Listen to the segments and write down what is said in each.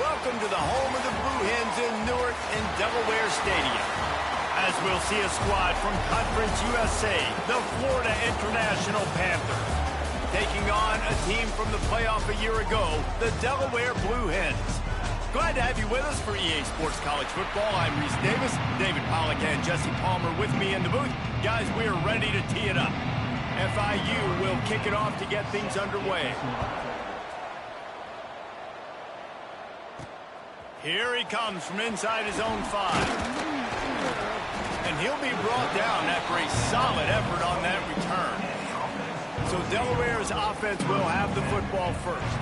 Welcome to the home of the Blue Hens in Newark and Delaware Stadium. As we'll see a squad from Conference USA, the Florida International Panthers, taking on a team from the playoff a year ago, the Delaware Blue Hens. Glad to have you with us for EA Sports College Football. I'm Reese Davis, David Pollack and Jesse Palmer with me in the booth. Guys, we are ready to tee it up. FIU will kick it off to get things underway. Here he comes from inside his own 5. And he'll be brought down after a solid effort on that return. So Delaware's offense will have the football first.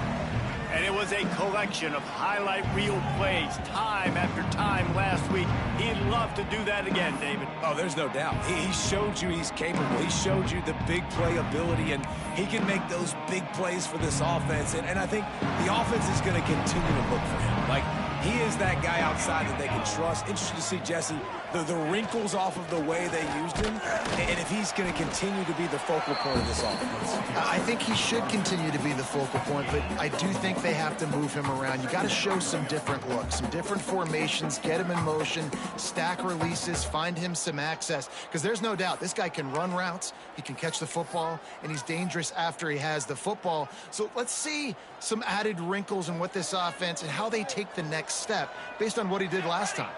And it was a collection of highlight reel plays time after time last week. He'd love to do that again, David. Oh, there's no doubt. He showed you he's capable. He showed you the big play ability, and he can make those big plays for this offense. And I think the offense is going to continue to look for him. Like, he is that guy outside that they can trust. Interesting to see, Jesse, the wrinkles off of the way they used him, and if he's going to continue to be the focal point of this offense. I think he should continue to be the focal point, but I do think they have to move him around. You got to show some different looks, some different formations, get him in motion, stack releases, find him some access, because there's no doubt this guy can run routes, he can catch the football, and he's dangerous after he has the football. So let's see some added wrinkles in what this offense and how they take the next step based on what he did last time.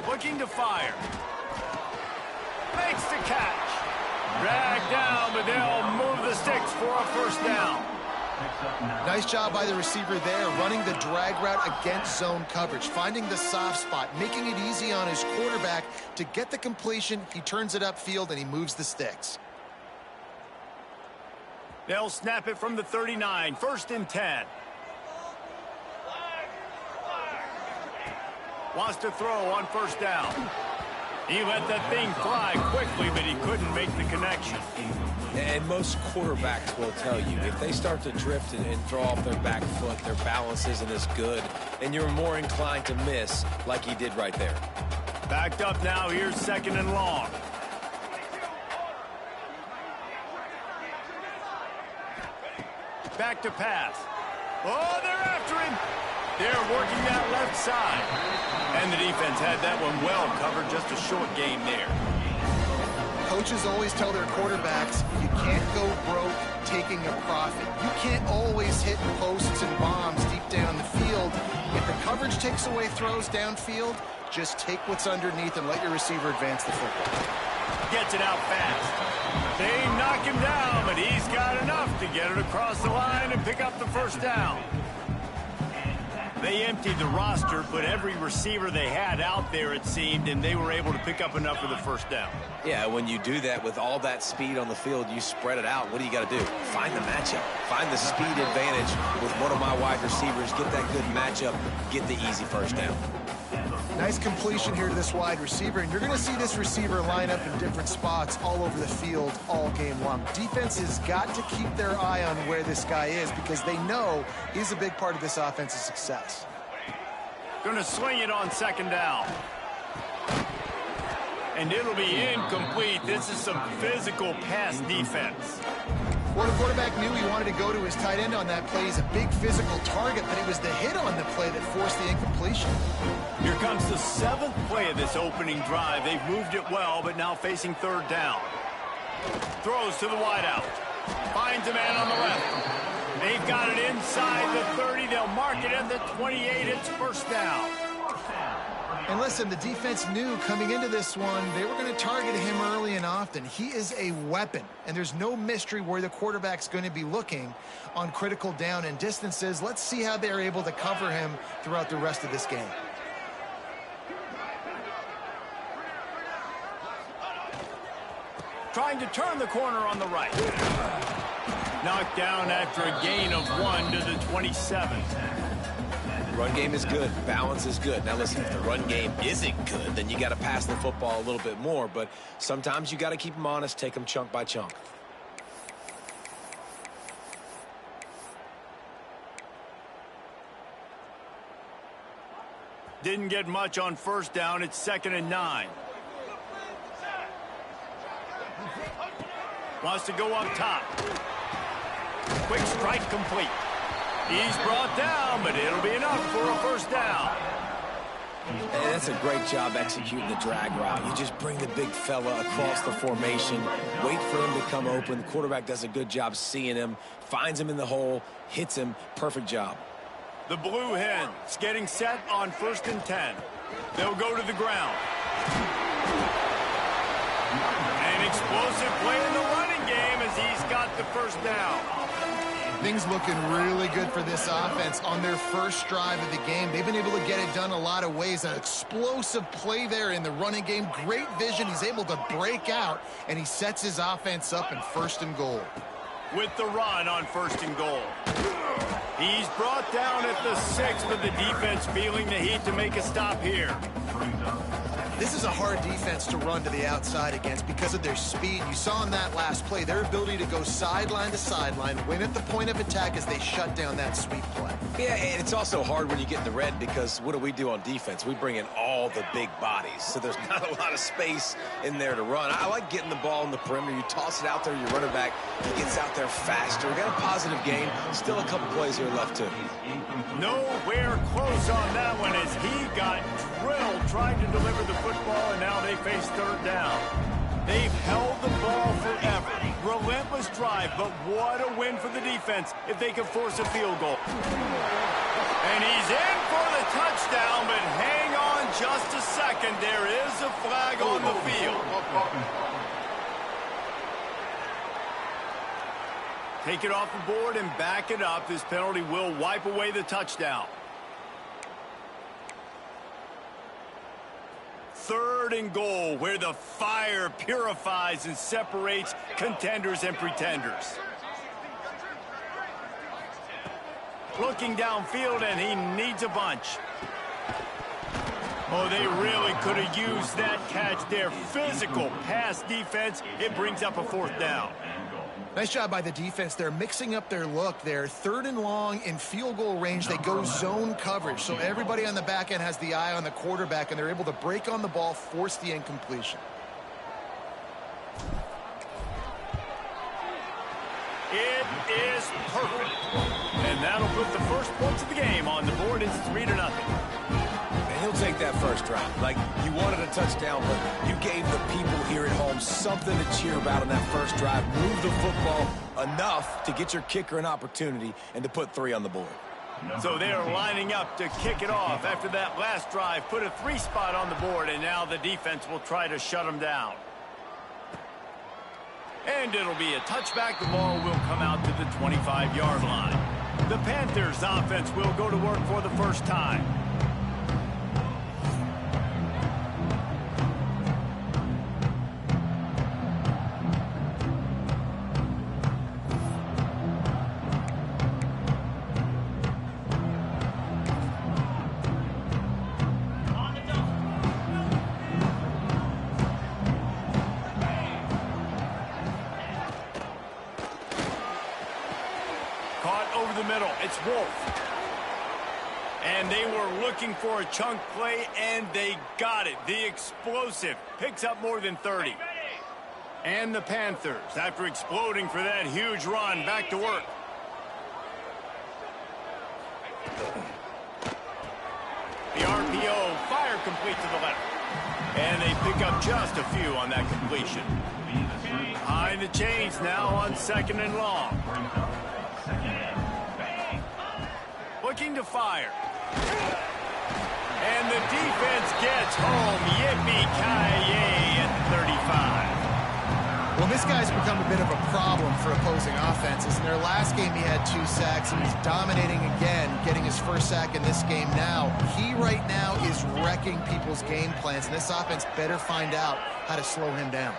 Looking to fire. Makes the catch. Dragged down, but they'll move the sticks for a first down. Nice job by the receiver there, running the drag route against zone coverage, finding the soft spot, making it easy on his quarterback to get the completion. He turns it upfield, and he moves the sticks. They'll snap it from the 39, 1st and 10. Wants to throw on first down. He let that thing fly quickly, but he couldn't make the connection. And most quarterbacks will tell you, if they start to drift and throw off their back foot, their balance isn't as good, and you're more inclined to miss like he did right there. Backed up now, here's 2nd and long. Back to pass. Oh, they're after him. They're working that left side. And the defense had that one well covered, just a short game there. Coaches always tell their quarterbacks, you can't go broke taking a profit. You can't always hit posts and bombs deep down the field. If the coverage takes away throws downfield, just take what's underneath and let your receiver advance the football. Gets it out fast. They knock him down, but he's got enough to get it across the line and pick up the first down. They emptied the roster, put every receiver they had out there, it seemed, and they were able to pick up enough for the first down. Yeah, when you do that with all that speed on the field, you spread it out. What do you got to do? Find the matchup. Find the speed advantage with one of my wide receivers. Get that good matchup. Get the easy first down. Nice completion here to this wide receiver, and you're going to see this receiver line up in different spots all over the field all game long. Defense has got to keep their eye on where this guy is because they know he's a big part of this offense's success. Going to swing it on 2nd down. And it'll be incomplete. This is some physical pass defense. Well, the quarterback knew he wanted to go to his tight end on that play. He's a big physical target, but it was the hit on the play that forced the incompletion. Here comes the 7th play of this opening drive. They've moved it well, but now facing 3rd down. Throws to the wideout. Finds a man on the left. They've got it inside the 30. They'll mark it at the 28. It's first down. And listen, the defense knew coming into this one, they were going to target him early and often. He is a weapon, and there's no mystery where the quarterback's going to be looking on critical down and distances. Let's see how they're able to cover him throughout the rest of this game. Trying to turn the corner on the right. Knocked down after a gain of 1 to the 27. Run game is good. Balance is good. Now, listen, if the run game isn't good, then you got to pass the football a little bit more. But sometimes you got to keep them honest, take them chunk by chunk. Didn't get much on first down. It's 2nd and 9. Wants to go up top. Quick strike complete. He's brought down, but it'll be enough for a first down. And that's a great job executing the drag route. You just bring the big fella across the formation, wait for him to come open. The quarterback does a good job seeing him, finds him in the hole, hits him. Perfect job. The Blue Hens getting set on 1st and 10. They'll go to the ground. An explosive play in the running game as he's got the first down. Things looking really good for this offense on their first drive of the game. They've been able to get it done a lot of ways. An explosive play there in the running game. Great vision. He's able to break out, and he sets his offense up in 1st and goal. With the run on 1st and goal. He's brought down at the 6 with the defense feeling the heat to make a stop here. This is a hard defense to run to the outside against because of their speed. You saw in that last play, their ability to go sideline to sideline, win at the point of attack as they shut down that sweep play. Yeah, and it's also hard when you get in the red because what do we do on defense? We bring in all the big bodies, so there's not a lot of space in there to run. I like getting the ball in the perimeter. You toss it out there, your running back, he gets out there faster. We got a positive game. Still a couple plays here left, too. Nowhere close on that one as he got drilled trying to deliver the football, and now they face 3rd down. They've held the ball forever. Relentless drive, but what a win for the defense if they can force a field goal. And he's in for the touchdown, but hang on just a second. There is a flag on the field. Take it off the board and back it up. This penalty will wipe away the touchdown. 3rd and goal, where the fire purifies and separates contenders and pretenders. Looking downfield, and he needs a bunch. Oh, they really could have used that catch there. Physical pass defense. It brings up a 4th down. Nice job by the defense. They're mixing up their look there. 3rd and long in field goal range. They go zone coverage. So everybody on the back end has the eye on the quarterback, and they're able to break on the ball, force the incompletion. It is perfect. And that'll put the first points of the game on the board. It's 3-0. And he'll take that first drive. Like, you wanted a touchdown, but you gave the people here at home something to cheer about on that first drive. Move the football enough to get your kicker an opportunity and to put 3 on the board. So they're lining up to kick it off after that last drive. Put a 3 spot on the board, and now the defense will try to shut them down. And it'll be a touchback. The ball will come out to the 25-yard line. The Panthers offense will go to work for the first time. It's Wolf. And they were looking for a chunk play, and they got it. The explosive picks up more than 30. And the Panthers, after exploding for that huge run, back to work. The RPO, fire complete to the left. And they pick up just a few on that completion. Behind the chains now on 2nd and long. Looking to fire. And the defense gets home. Yippee-ki-yay at 35. Well, this guy's become a bit of a problem for opposing offenses. In their last game, he had 2 sacks, and he's dominating again, getting his first sack in this game now. He right now is wrecking people's game plans, and this offense better find out how to slow him down.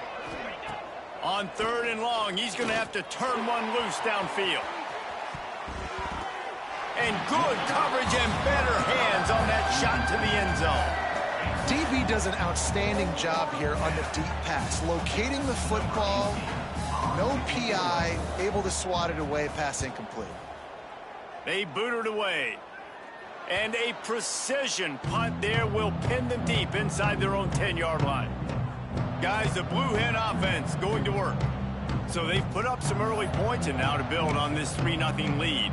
On 3rd and long, he's going to have to turn one loose downfield. And good coverage and better hands on that shot to the end zone. DB does an outstanding job here on the deep pass. Locating the football, no PI, able to swat it away, pass incomplete. They boot it away. And a precision punt there will pin them deep inside their own 10-yard line. Guys, the Blue Hen offense going to work. So they've put up some early points, and now to build on this 3-0 lead.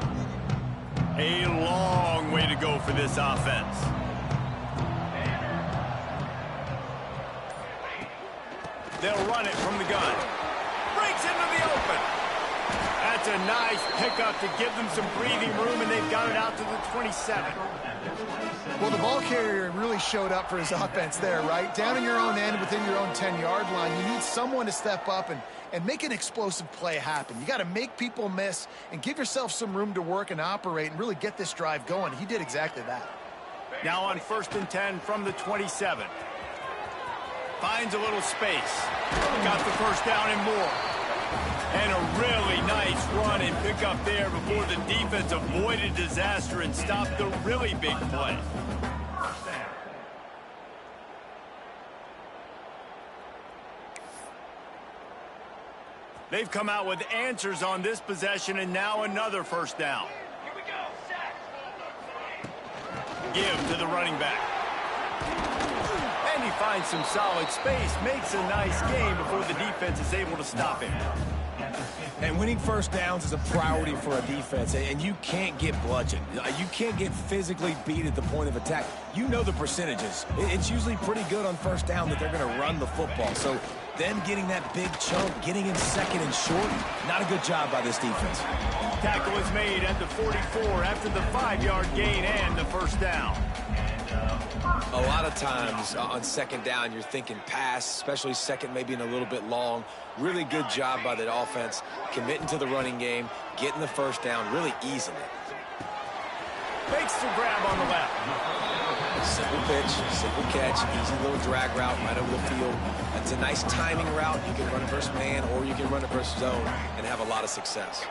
A long way to go for this offense. They'll run it from the gun. Breaks into the open. That's a nice pickup to give them some breathing room, and they've got it out to the 27. Well, the ball carrier really showed up for his offense there, right? Down in your own end, within your own 10-yard line, you need someone to step up and make an explosive play happen. You got to make people miss and give yourself some room to work and operate and really get this drive going. He did exactly that. Now on 1st and 10 from the 27. Finds a little space. Got the first down and more. And a really nice run and pickup there before the defense avoided disaster and stopped the really big play. They've come out with answers on this possession, and now another first down. Give to the running back. And he finds some solid space, makes a nice gain before the defense is able to stop him. And winning first downs is a priority for a defense, and you can't get bludgeoned. You can't get physically beat at the point of attack. You know the percentages. It's usually pretty good on first down that they're going to run the football. So them getting that big chunk, getting in second and short, not a good job by this defense. Tackle is made at the 44 after the 5-yard gain and the first down. A lot of times on second down, you're thinking pass, especially second maybe in a little bit long. Really good job by the offense, committing to the running game, getting the first down, really easing it. Makes the grab on the left. Simple pitch, simple catch, easy little drag route right over the field. It's a nice timing route. You can run it versus man or you can run it versus zone and have a lot of success.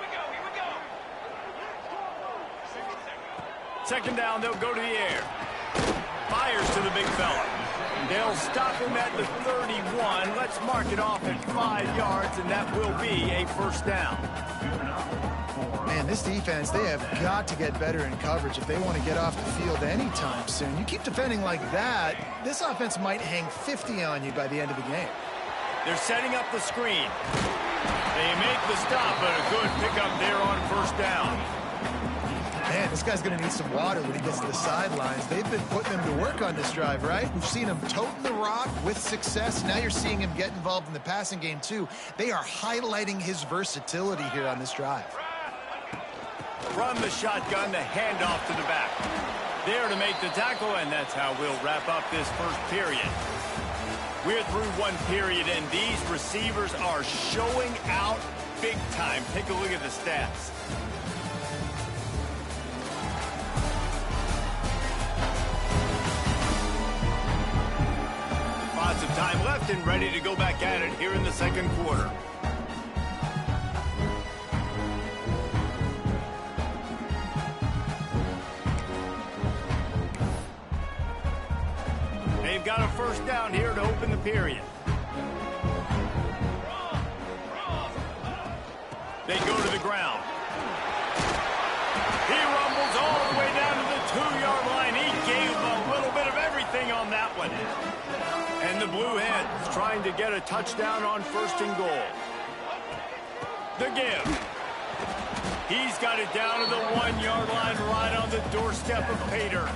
Second down, they'll go to the air. Fires to the big fella. They'll stop him at the 31. Let's mark it off at 5 yards, and that will be a first down. Man, this defense, they have got to get better in coverage if they want to get off the field anytime soon. You keep defending like that, this offense might hang 50 on you by the end of the game. They're setting up the screen. They make the stop, but a good pickup there on first down. Man, this guy's going to need some water when he gets to the sidelines. They've been putting him to work on this drive, right? We've seen him toting the rock with success. Now you're seeing him get involved in the passing game, too. They are highlighting his versatility here on this drive. Run the shotgun, the handoff to the back. There to make the tackle, and that's how we'll wrap up this first period. We're through one period, and these receivers are showing out big time. Take a look at the stats. Lots of time left and ready to go back at it here in the second quarter. They've got a first down here to open the period. They go to the ground. He rumbles all the way down to the 2-yard line. He gave a little bit of everything on that one. And the Blue Hens trying to get a touchdown on first and goal. The give. He's got it down to the 1-yard line right on the doorstep of Pater.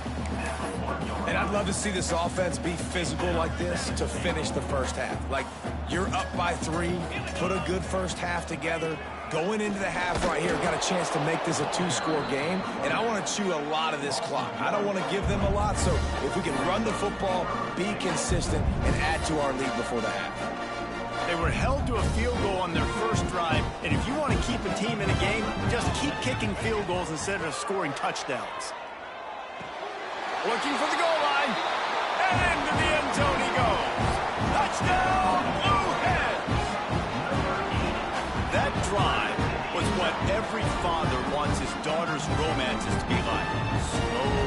And I'd love to see this offense be physical like this to finish the first half. Like, you're up by 3, put a good first half together. Going into the half right here, got a chance to make this a 2-score game, and I want to chew a lot of this clock. I don't want to give them a lot, so if we can run the football, be consistent, and add to our lead before the half. They were held to a field goal on their first drive, and if you want to keep a team in a game, just keep kicking field goals instead of scoring touchdowns. Looking for the goal line, and into the end zone he goes. Touchdown, Blue Hens! That drive was what every father wants his daughter's romances to be like. Slow,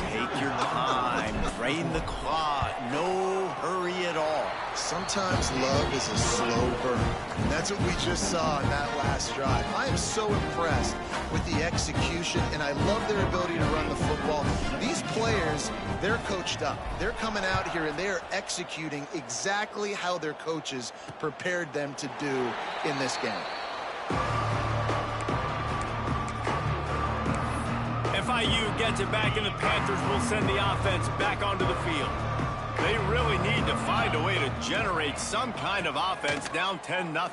take your time, drain the clock, no hurry at all. Sometimes love is a slow burn, and that's what we just saw in that last drive. I am so impressed with the execution, and I love their ability to run the football. These players, they're coached up. They're coming out here, and they are executing exactly how their coaches prepared them to do in this game. If I FIU gets it back, and the Panthers will send the offense back onto the field. They really need to find a way to generate some kind of offense down 10-0.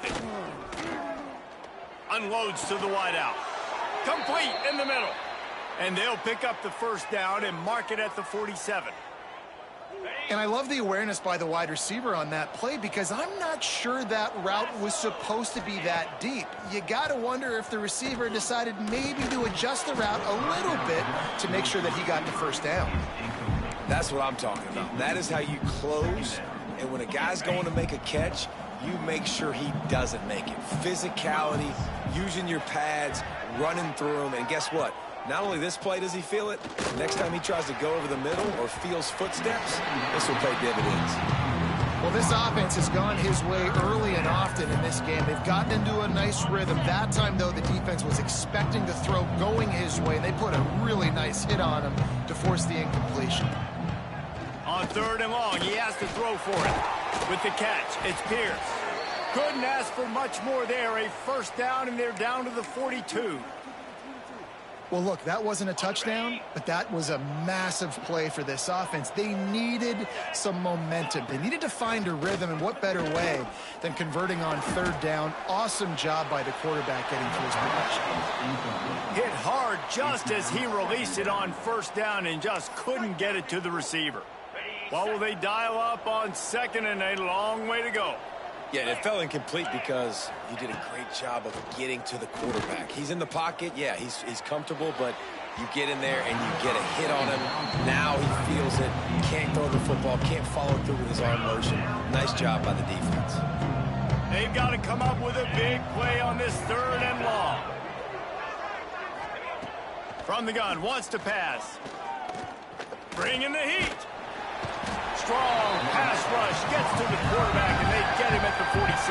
Unloads to the wideout. Complete in the middle. And they'll pick up the first down and mark it at the 47. And I love the awareness by the wide receiver on that play because I'm not sure that route was supposed to be that deep. You got to wonder if the receiver decided maybe to adjust the route a little bit to make sure that he got the first down. That's what I'm talking about. That is how you close. And when a guy's going to make a catch, you make sure he doesn't make it. Physicality, using your pads, running through them. And guess what? Not only this play does he feel it, next time he tries to go over the middle or feels footsteps, this will pay dividends. Well, this offense has gone his way early and often in this game. They've gotten into a nice rhythm. That time, though, the defense was expecting the throw going his way. They put a really nice hit on him to force the incompletion. On 3rd and long, he has to throw for it. With the catch, it's Pierce. Couldn't ask for much more there. A first down, and they're down to the 42. Well, look, that wasn't a touchdown, but that was a massive play for this offense. They needed some momentum. They needed to find a rhythm, and what better way than converting on 3rd down. Awesome job by the quarterback getting to his position. Hit hard just as he released it on 1st down and just couldn't get it to the receiver. Well, will they dial up on 2nd and a long way to go? Yeah, it fell incomplete because he did a great job of getting to the quarterback. He's in the pocket. Yeah, he's comfortable, but you get in there and you get a hit on him. Now he feels it. Can't throw the football, can't follow through with his arm motion. Nice job by the defense. They've got to come up with a big play on this 3rd and long. From the gun, wants to pass. Bringing the heat. Strong pass rush, gets to the quarterback, and they get him at the 46.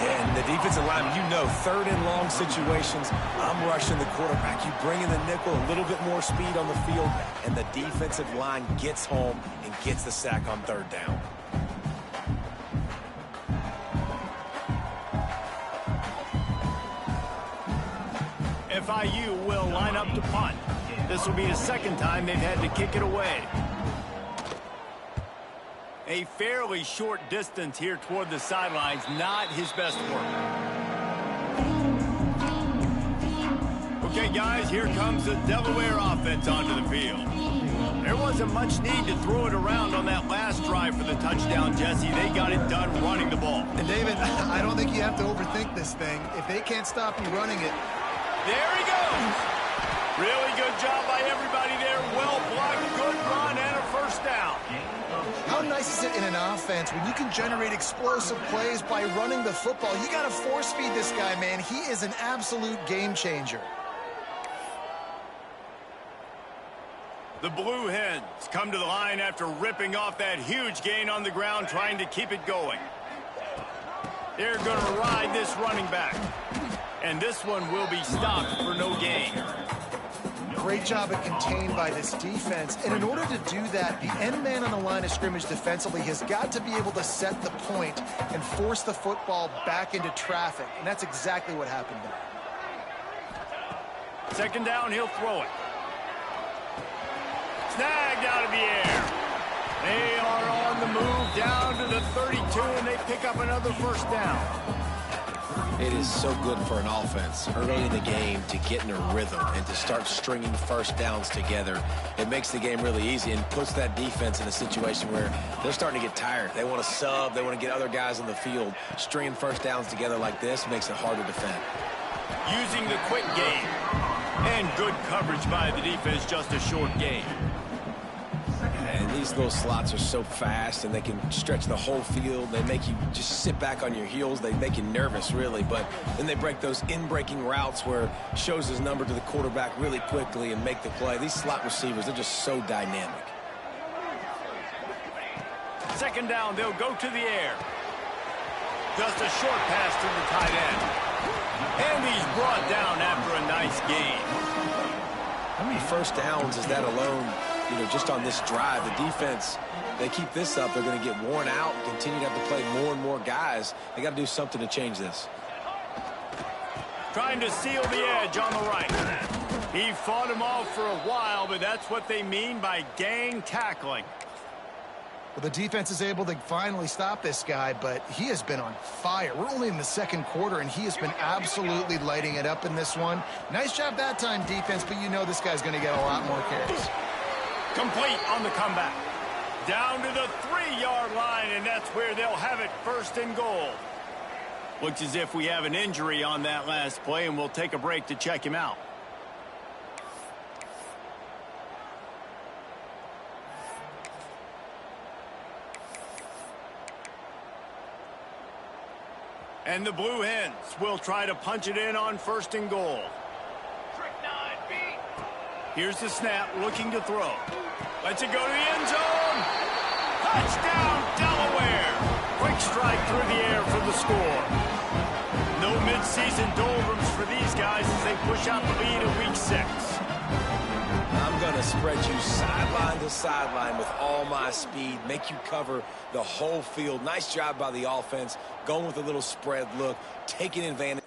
And the defensive lineman, you know, 3rd and long situations, I'm rushing the quarterback. You bring in the nickel, a little bit more speed on the field, and the defensive line gets home and gets the sack on 3rd down. FIU will line up to punt. This will be the 2nd time they've had to kick it away. A fairly short distance here toward the sidelines, not his best work. Okay, guys, here comes the Delaware offense onto the field. There wasn't much need to throw it around on that last drive for the touchdown, Jesse. They got it done running the ball. And, David, I don't think you have to overthink this thing. If they can't stop you running it. There he goes. Really good job by everybody there. Well blocked, good run, and a first down. How nice is it in an offense when you can generate explosive plays by running the football? You got to force feed this guy, man. He is an absolute game changer. The Blue Hens come to the line after ripping off that huge gain on the ground, trying to keep it going. They're going to ride this running back. And this one will be stopped for no gain. Great job at contained by this defense. And in order to do that, the end man on the line of scrimmage defensively has got to be able to set the point and force the football back into traffic. And that's exactly what happened there. 2nd down, he'll throw it. Snagged out of the air. They are on the move down to the 32, and they pick up another first down. It is so good for an offense early in the game to get in a rhythm and to start stringing first downs together. It makes the game really easy and puts that defense in a situation where they're starting to get tired. They want to sub. They want to get other guys on the field. Stringing first downs together like this makes it hard to defend. Using the quick game. And good coverage by the defense, just a short gain. And these little slots are so fast, and they can stretch the whole field. They make you just sit back on your heels. They make you nervous, really. But then they break those in-breaking routes where shows his number to the quarterback really quickly and make the play. These slot receivers, they're just so dynamic. 2nd down, they'll go to the air. Just a short pass to the tight end. And he's brought down after a nice gain. How many first downs is that alone? You know, just on this drive, the defense, they keep this up, they're going to get worn out, continue to have to play more and more guys. They got to do something to change this. Trying to seal the edge on the right. He fought him off for a while, but that's what they mean by gang tackling. Well, the defense is able to finally stop this guy, but he has been on fire. We're only in the second quarter, and he has been absolutely lighting it up in this one. Nice job that time, defense, but you know this guy's going to get a lot more carries. Complete on the comeback. Down to the 3-yard line, and that's where they'll have it, first and goal. Looks as if we have an injury on that last play, and we'll take a break to check him out. And the Blue Hens will try to punch it in on first and goal. Here's the snap, looking to throw. Lets it go to the end zone. Touchdown, Delaware. Quick strike through the air for the score. No midseason doldrums for these guys as they push out the lead in week 6. I'm going to spread you sideline to sideline with all my speed, make you cover the whole field. Nice job by the offense, going with a little spread look, taking advantage.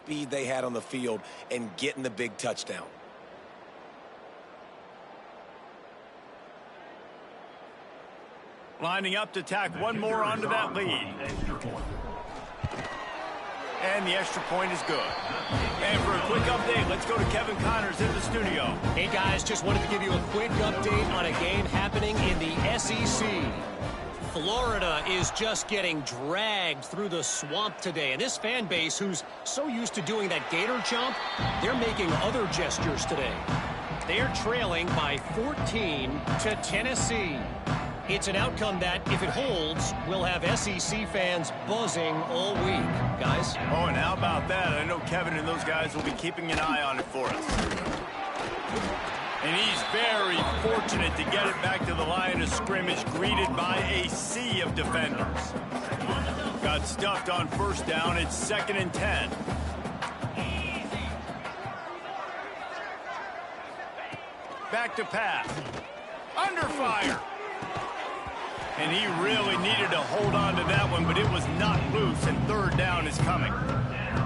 Speed they had on the field and getting the big touchdown. Lining up to tack one more onto that lead. And the extra point is good. And for a quick update, let's go to Kevin Connors in the studio. Hey guys, just wanted to give you a quick update on a game happening in the SEC. Florida is just getting dragged through the swamp today. And this fan base, who's so used to doing that gator jump, they're making other gestures today. They're trailing by 14 to Tennessee. It's an outcome that, if it holds, will have SEC fans buzzing all week. Guys? Oh, and how about that? I know Kevin and those guys will be keeping an eye on it for us. And he's very fortunate to get it back to the line of scrimmage, greeted by a sea of defenders. Got stuffed on first down. It's 2nd and 10. Back to pass. Under fire. And he really needed to hold on to that one, but it was not loose, and third down is coming.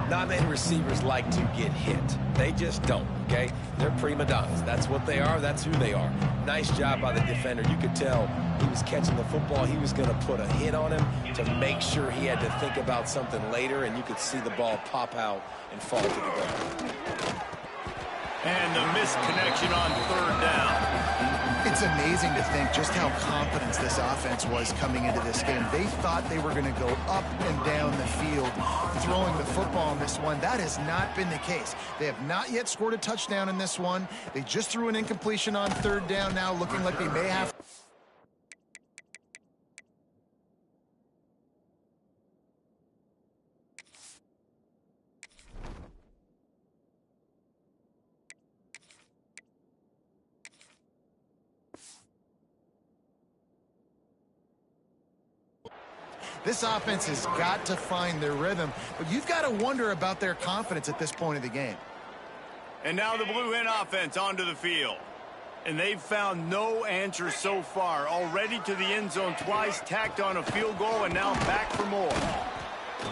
Not many receivers like to get hit. They just don't, okay? They're prima donnas. That's what they are. That's who they are. Nice job by the defender. You could tell he was catching the football. He was going to put a hit on him to make sure he had to think about something later, and you could see the ball pop out and fall to the ground. And the missed connection on third down. It's amazing to think just how confident this offense was coming into this game. They thought they were going to go up and down the field throwing the football in this one. That has not been the case. They have not yet scored a touchdown in this one. They just threw an incompletion on third down now, looking like they may have. This offense has got to find their rhythm, but you've got to wonder about their confidence at this point of the game. And now the Blue Hen offense onto the field. And they've found no answer so far. Already to the end zone twice, tacked on a field goal, and now back for more.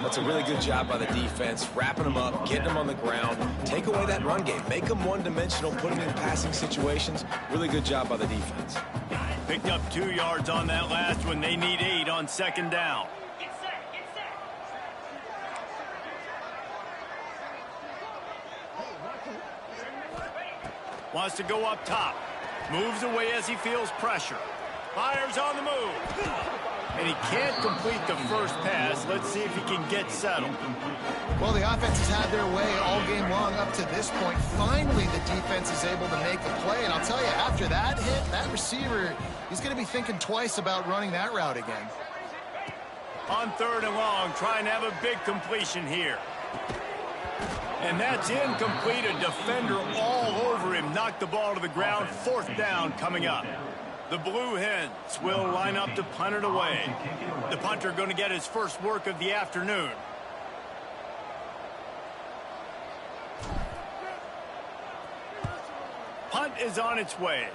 That's a really good job by the defense, wrapping them up, getting them on the ground, take away that run game, make them one-dimensional, put them in passing situations. Really good job by the defense. Picked up 2 yards on that last one. They need 8 on second down. Wants to go up top. Moves away as he feels pressure. Fires on the move. And he can't complete the first pass. Let's see if he can get settled. Well, the offense has had their way all game long up to this point. Finally, the defense is able to make the play. And I'll tell you, after that hit, that receiver, he's going to be thinking twice about running that route again. On third and long, trying to have a big completion here. And that's incomplete. A defender all over him. Knocked the ball to the ground. Fourth down coming up. The Blue Hens will line up to punt it away. The punter going to get his first work of the afternoon. Punt is on its way.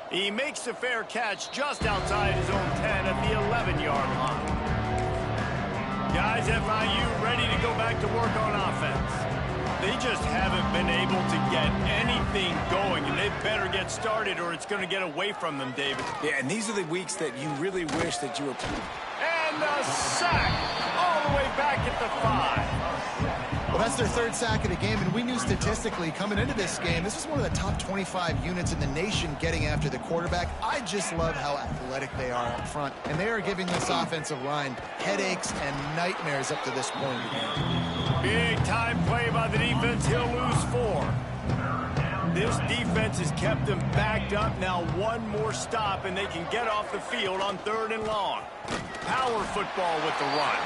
He makes the fair catch just outside his own 10 at the 11-yard line. Guys, FIU ready to go back to work on offense. They just haven't been able to get anything going, and they better get started or it's going to get away from them, David. Yeah, and these are the weeks that you really wish that you were. And the sack all the way back at the 5. Well, that's their third sack of the game, and we knew statistically coming into this game, this is one of the top 25 units in the nation getting after the quarterback. I just love how athletic they are up front, and they are giving this offensive line headaches and nightmares up to this point in the game. Big time play by the defense. He'll lose 4. This defense has kept them backed up. Now one more stop, and they can get off the field on third and long. Power football with the run.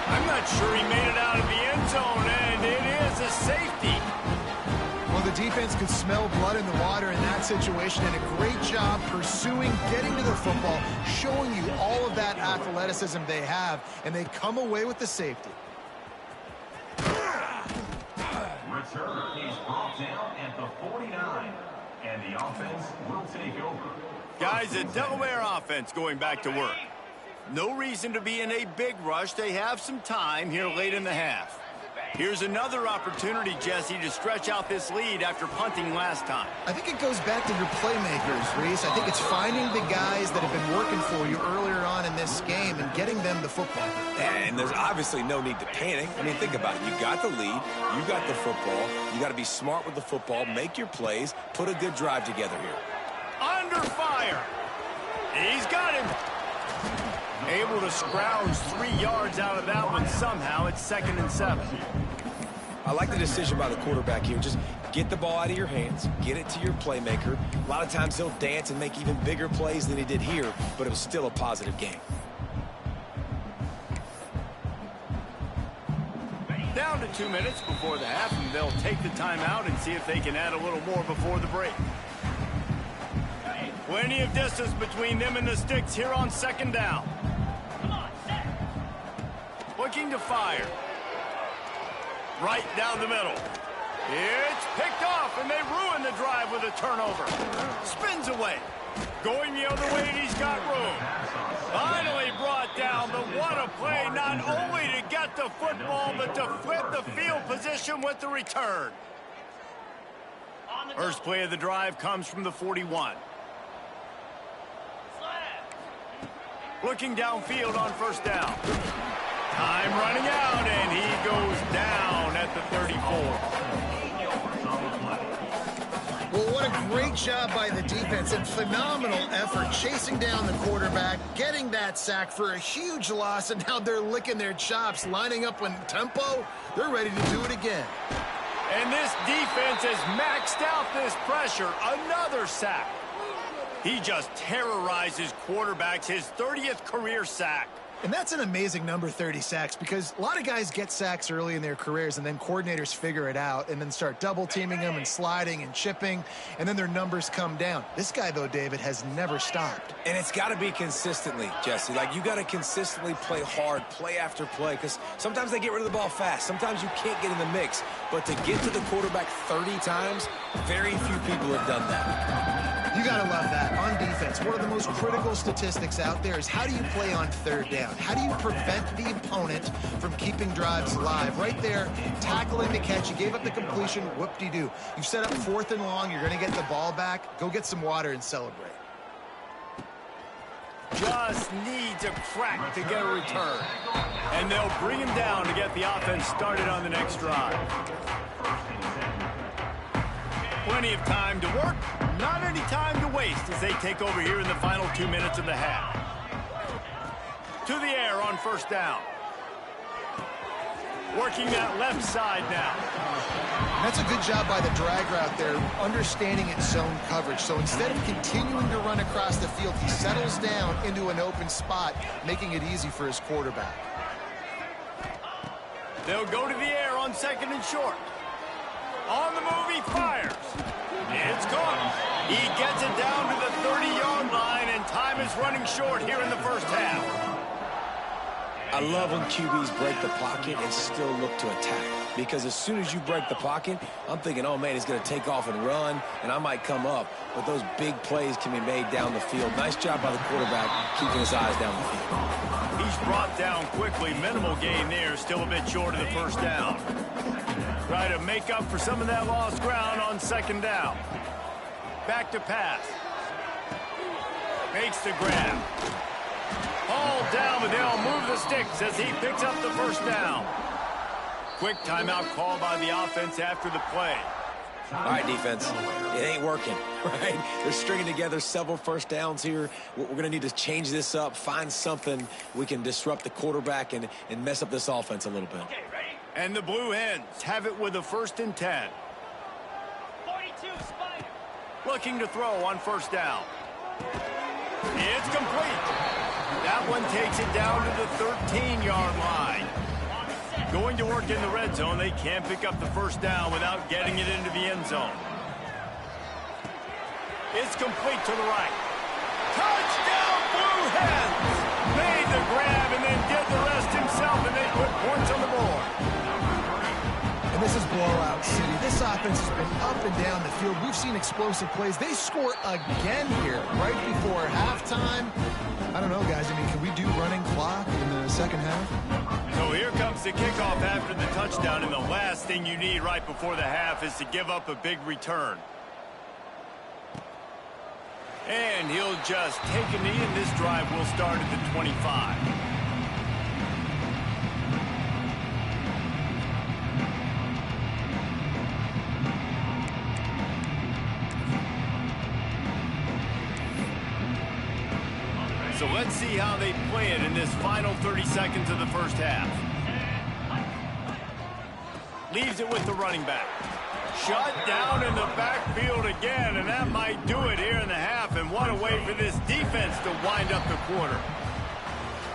I'm not sure he made it out of the end zone, and it is a safety. Well, the defense could smell blood in the water in that situation, and a great job pursuing, getting to the football, showing you all of that athleticism they have, and they come away with the safety. Return is brought down at the 49, and the offense will take over. Guys, the Delaware offense going back to work. No reason to be in a big rush. They have some time here late in the half. Here's another opportunity, Jesse, to stretch out this lead after punting last time. I think it goes back to your playmakers, Reese. I think it's finding the guys that have been working for you earlier on in this game and getting them the football. And there's obviously no need to panic. I mean, think about it. You got the lead. You got the football. You got to be smart with the football. Make your plays. Put a good drive together here. Under fire. He's got him. Able to scrounge 3 yards out of that one somehow. It's 2nd and 7. I like the decision by the quarterback here. Just get the ball out of your hands. Get it to your playmaker. A lot of times he'll dance and make even bigger plays than he did here, but it was still a positive game. Down to 2 minutes before the half, and they'll take the timeout and see if they can add a little more before the break. Plenty of distance between them and the sticks here on 2nd down. Looking to fire. Right down the middle. It's picked off, and they ruin the drive with a turnover. Spins away. Going the other way, and he's got room. Finally brought down, but what a play, not only to get the football, but to flip the field position with the return. First play of the drive comes from the 41. Looking downfield on first down. Time running out, and he goes down at the 34. Well, what a great job by the defense and phenomenal effort chasing down the quarterback, getting that sack for a huge loss, and now they're licking their chops, lining up in tempo. They're ready to do it again. And this defense has maxed out this pressure. Another sack. He just terrorizes quarterbacks, his 30th career sack. And that's an amazing number, 30 sacks, because a lot of guys get sacks early in their careers, and then coordinators figure it out and then start double-teaming them and sliding and chipping, and then their numbers come down. This guy, though, David, has never stopped. And it's got to be consistently, Jesse. Like, you got to consistently play hard, play after play, because sometimes they get rid of the ball fast. Sometimes you can't get in the mix. But to get to the quarterback 30 times, very few people have done that. You got to love that. On defense, one of the most critical statistics out there is how do you play on third down? How do you prevent the opponent from keeping drives alive? Right there, tackling the catch. You gave up the completion. Whoop-de-doo. You've set up 4th and long. You're going to get the ball back. Go get some water and celebrate. Just needs a crack to get a return. And they'll bring him down to get the offense started on the next drive. Plenty of time to work, not any time to waste as they take over here in the final 2 minutes of the half. To the air on first down. Working that left side now. That's a good job by the drag route there, understanding its zone coverage. So instead of continuing to run across the field, he settles down into an open spot, making it easy for his quarterback. They'll go to the air on 2nd and short. On the move, he fires. It's caught. He gets it down to the 30-yard line, and time is running short here in the first half. I love when QBs break the pocket and still look to attack. Because as soon as you break the pocket, I'm thinking, oh, man, he's going to take off and run, and I might come up. But those big plays can be made down the field. Nice job by the quarterback keeping his eyes down the field. He's brought down quickly. Minimal gain there. Still a bit short of the first down. Try to make up for some of that lost ground on 2nd down. Back to pass. Makes the grab. Hauled down, but they'll move the sticks as he picks up the first down. Quick timeout call by the offense after the play. All right, defense, it ain't working, right? They're stringing together several first downs here. We're going to need to change this up, find something we can disrupt the quarterback and mess up this offense a little bit. And the Blue Hens have it with a 1st and 10. 42, Spider. Looking to throw on first down. It's complete. That one takes it down to the 13-yard line. Going to work in the red zone, they can't pick up the first down without getting it into the end zone. It's complete to the right. Touchdown, Blue Hens! Made the grab and then did the rest himself, and they put points on the board. And this is blowout city. This offense has been up and down the field. We've seen explosive plays. They score again here right before halftime. I don't know, guys. I mean, can we do running clock in the second half? So here comes the kickoff after the touchdown, and the last thing you need right before the half is to give up a big return. And he'll just take a knee, and this drive will start at the 25. So let's see how they play it in this final 30 seconds of the first half. Leaves it with the running back. Shut down in the backfield again, and that might do it here in the half. And what a way for this defense to wind up the quarter.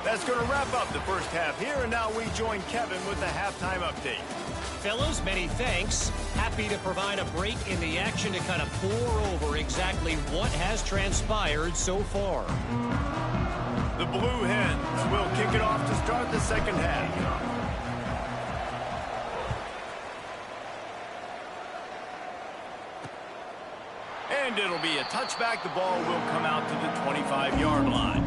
That's going to wrap up the first half here, and now we join Kevin with the halftime update. Fellas, many thanks. Happy to provide a break in the action to kind of pour over exactly what has transpired so far. The Blue Hens will kick it off to start the second half. And it'll be a touchback. The ball will come out to the 25-yard line.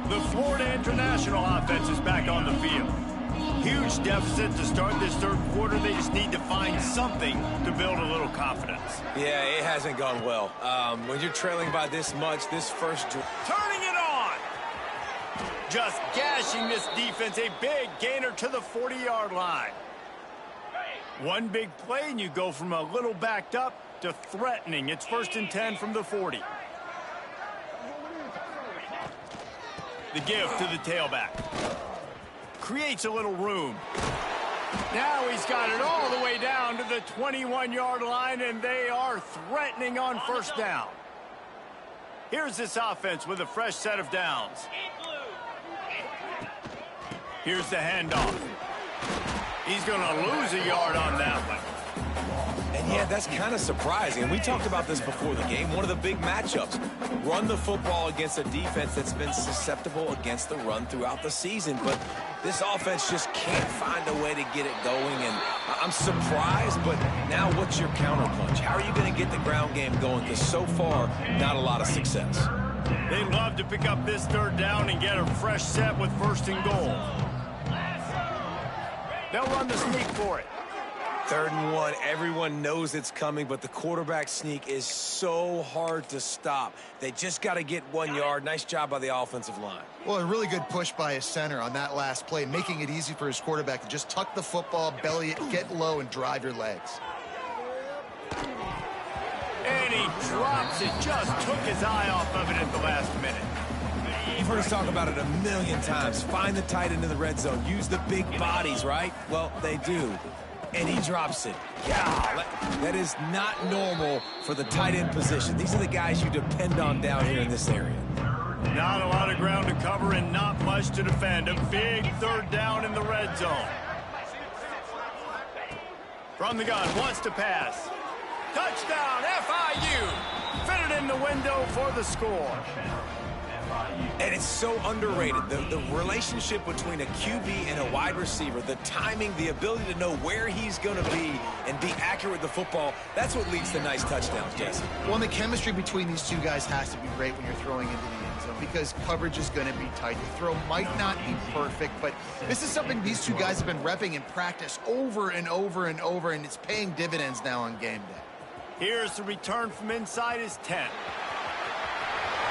The Florida International offense is back on the field. Huge deficit to start this third quarter. They just need to find something to build a little confidence. Yeah, it hasn't gone well. When you're trailing by this much, this first... Turning it on! Just gashing this defense. A big gainer to the 40-yard line. One big play, and you go from a little backed up to threatening. It's 1st and 10 from the 40. The give to the tailback. Creates a little room. Now he's got it all the way down to the 21-yard line, and they are threatening on 1st down. Here's this offense with a fresh set of downs. Here's the handoff. He's going to lose a yard on that one. And yeah, that's kind of surprising. We talked about this before the game. One of the big matchups. Run the football against a defense that's been susceptible against the run throughout the season. But this offense just can't find a way to get it going. And I'm surprised, but now what's your counterpunch? How are you going to get the ground game going? Because so far, not a lot of success. They'd love to pick up this 3rd down and get a fresh set with 1st and goal. They'll run the sneak for it. 3rd and 1, everyone knows it's coming, but the quarterback sneak is so hard to stop. They just got to get 1 yard. Nice job by the offensive line. Well, a really good push by his center on that last play, making it easy for his quarterback to just tuck the football, belly it, get low, and drive your legs. And he drops it. Just took his eye off of it at the last minute. You've heard us talk about it a million times. Find the tight end in the red zone. Use the big bodies, right? Well, they do. And he drops it. Yeah, that is not normal for the tight end position. These are the guys you depend on down here in this area. Not a lot of ground to cover and not much to defend. A big 3rd down in the red zone. From the gun, wants to pass. Touchdown, FIU. Fit it in the window for the score. And it's so underrated. The relationship between a QB and a wide receiver, the timing, the ability to know where he's going to be and be accurate with the football, that's what leads to nice touchdowns, Jesse. Well, and the chemistry between these two guys has to be great when you're throwing into the end zone because coverage is going to be tight. The throw might not be perfect, but this is something these two guys have been repping in practice over and over and over, and it's paying dividends now on game day. Here's the return from inside his 10.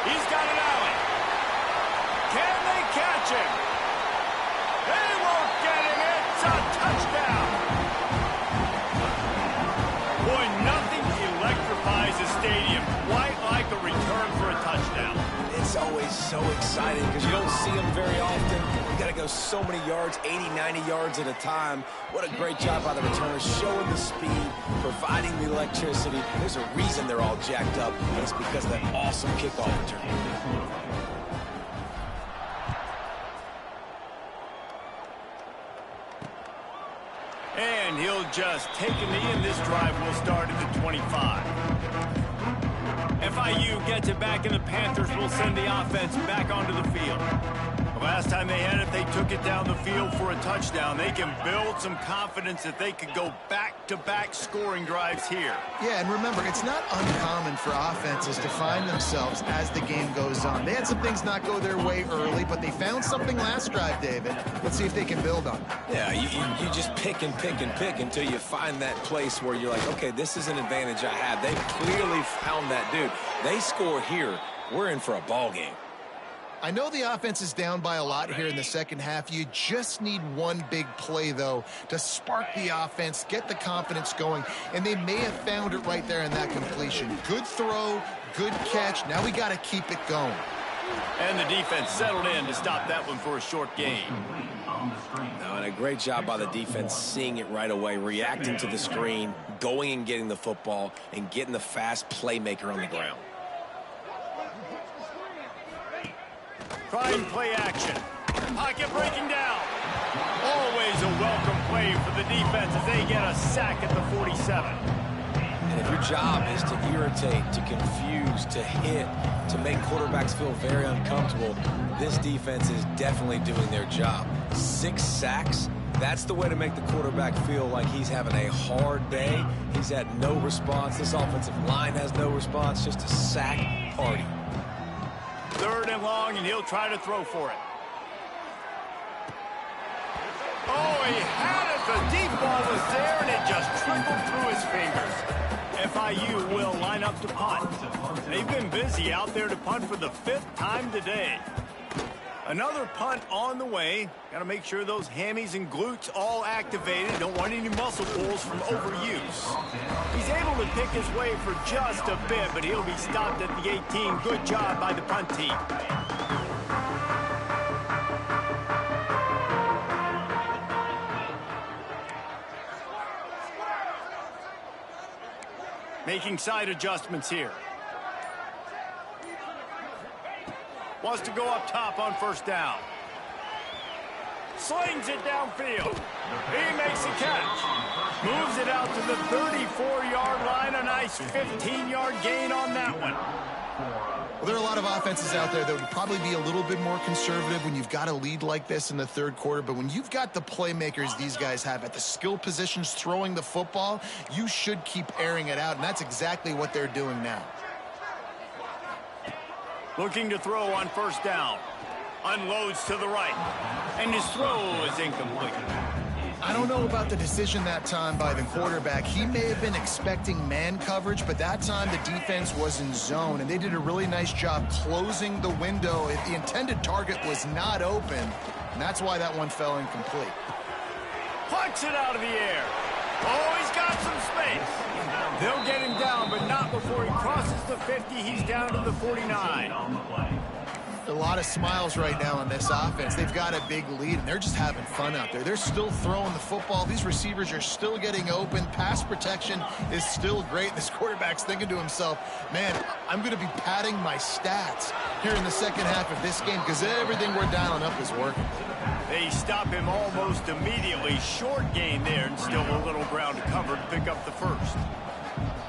He's got it out. Can they catch him? They won't get him. It's a touchdown. Boy, nothing electrifies a stadium quite like a return for a touchdown. It's always so exciting because you don't see them very often. You got to go so many yards, 80, 90 yards at a time. What a great job by the returners, showing the speed, providing the electricity. There's a reason they're all jacked up, and it's because of that awesome kickoff return. And he'll just take a knee, and this drive will start at the 25. FIU gets it back, and the Panthers will send the offense back onto the field. The last time they had it, they took it down the field for a touchdown. They can build some confidence that they could go back-to-back scoring drives here. Yeah, and remember, it's not uncommon for offenses to find themselves as the game goes on. They had some things not go their way early, but they found something last drive, David. Let's see if they can build on it. Yeah, you just pick and pick and pick until you find that place where you're like, okay, this is an advantage I have. They clearly found that dude. They score here, we're in for a ball game. I know the offense is down by a lot here in the second half. You just need one big play, though, to spark the offense, get the confidence going, and they may have found it right there in that completion. Good throw, good catch. Now we got to keep it going. And the defense settled in to stop that one for a short gain. And a great job by the defense seeing it right away, reacting to the screen, going and getting the football, and getting the fast playmaker on the ground. Trying play action. Pocket breaking down. Always a welcome play for the defense as they get a sack at the 47. And if your job is to irritate, to confuse, to hit, to make quarterbacks feel very uncomfortable, this defense is definitely doing their job. 6 sacks That's the way to make the quarterback feel like he's having a hard day. He's had no response. This offensive line has no response. Just a sack party. 3rd and long, and he'll try to throw for it. Oh, he had it. The deep ball was there, and it just trickled through his fingers. FIU will line up to punt. They've been busy out there to punt for the 5th time today. Another punt on the way. Got to make sure those hammies and glutes all activated. Don't want any muscle pulls from overuse. He's able to pick his way for just a bit, but he'll be stopped at the 18. Good job by the punt team. Making side adjustments here. Wants to go up top on 1st down. Slings it downfield. He makes a catch. Moves it out to the 34-yard line. A nice 15-yard gain on that one. Well, there are a lot of offenses out there that would probably be a little bit more conservative when you've got a lead like this in the 3rd quarter. But when you've got the playmakers these guys have at the skill positions throwing the football, you should keep airing it out. And that's exactly what they're doing now. Looking to throw on 1st down. Unloads to the right. And his throw is incomplete. I don't know about the decision that time by the quarterback. He may have been expecting man coverage, but that time the defense was in zone, and they did a really nice job closing the window. The intended target was not open, and that's why that one fell incomplete. Plucks it out of the air. Oh, he's got some space. They'll get him down, but not before he crosses the 50. He's down to the 49. A lot of smiles right now on this offense. They've got a big lead, and they're just having fun out there. They're still throwing the football. These receivers are still getting open. Pass protection is still great. This quarterback's thinking to himself, man, I'm going to be padding my stats here in the 2nd half of this game because everything we're dialing up is working. They stop him almost immediately. Short gain there, and still a little ground to cover to pick up the 1st.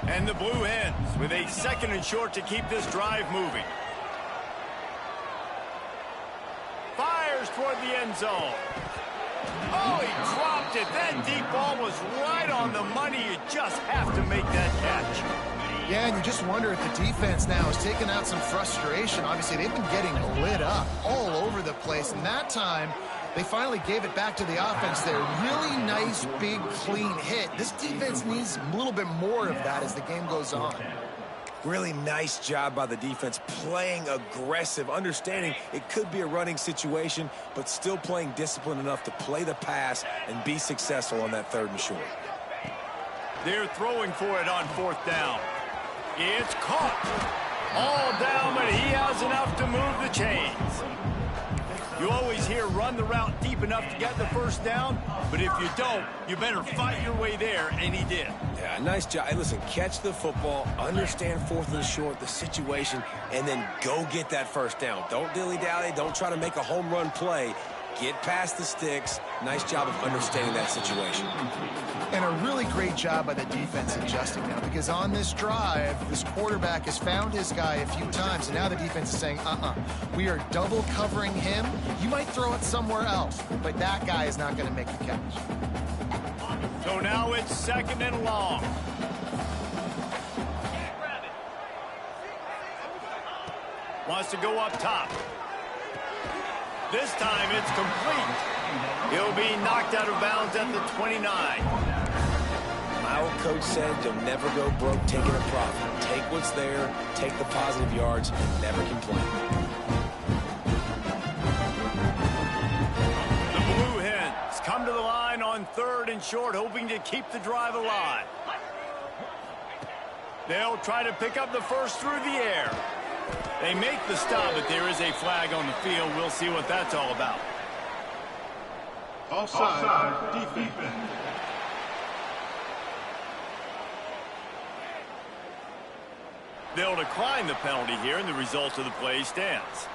And the Blue Hens with a 2nd and short to keep this drive moving. Fires toward the end zone. Oh, he dropped it. That deep ball was right on the money. You just have to make that catch. Yeah, and you just wonder if the defense now is taking out some frustration. Obviously, they've been getting lit up all over the place. And that time, they finally gave it back to the offense there. Really nice, big, clean hit. This defense needs a little bit more of that as the game goes on. Really nice job by the defense, playing aggressive, understanding it could be a running situation, but still playing disciplined enough to play the pass and be successful on that 3rd and short. They're throwing for it on 4th down. It's caught. All down, but he has enough to move the chains. You always hear run the route deep enough to get the 1st down, but if you don't, you better fight your way there, and he did. Yeah, nice job. Hey, listen, catch the football, understand 4th and short, the situation, and then go get that 1st down. Don't dilly-dally. Don't try to make a home run play. Get past the sticks. Nice job of understanding that situation. And a really great job by the defense adjusting now, because on this drive, this quarterback has found his guy a few times, and now the defense is saying, we are double covering him. You might throw it somewhere else, but that guy is not going to make the catch. So now it's 2nd and long. Wants to go up top. This time it's complete. He'll be knocked out of bounds at the 29. My old coach said you'll never go broke taking a profit. Take what's there, take the positive yards, never complain. The Blue Hens come to the line on 3rd and short, hoping to keep the drive alive. They'll try to pick up the 1st through the air. They make the stop, but there is a flag on the field. We'll see what that's all about. Offside defense. They'll decline the penalty here, and the result of the play stands.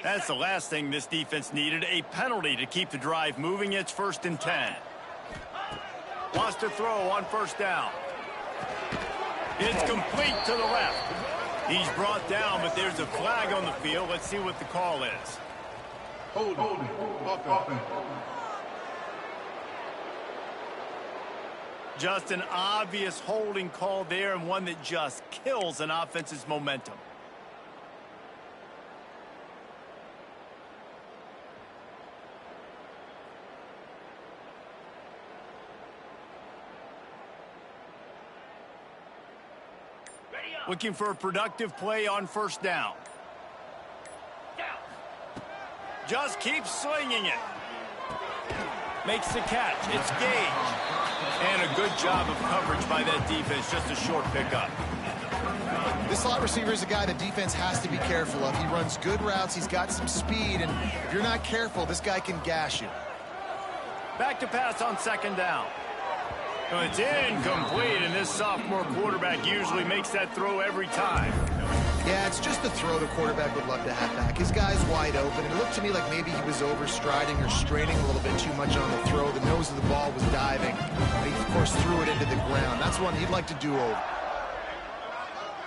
That's the last thing this defense needed, a penalty to keep the drive moving. It's 1st and 10. Wants to throw on 1st down. It's complete to the left. He's brought down, but there's a flag on the field. Let's see what the call is. Holding. Offense. Just an obvious holding call there, and one that just kills an offense's momentum. Looking for a productive play on first down. Just keeps slinging it. Makes the catch. It's Gage. And a good job of coverage by that defense. Just a short pickup. This slot receiver is a guy the defense has to be careful of. He runs good routes. He's got some speed. And if you're not careful, this guy can gash you. Back to pass on second down. Well, it's incomplete, and this sophomore quarterback usually makes that throw every time. Yeah, it's just the throw the quarterback would love to have back. His guy's wide open. It looked to me like maybe he was overstriding or straining a little bit too much on the throw. The nose of the ball was diving. He, of course, threw it into the ground. That's one he'd like to do over.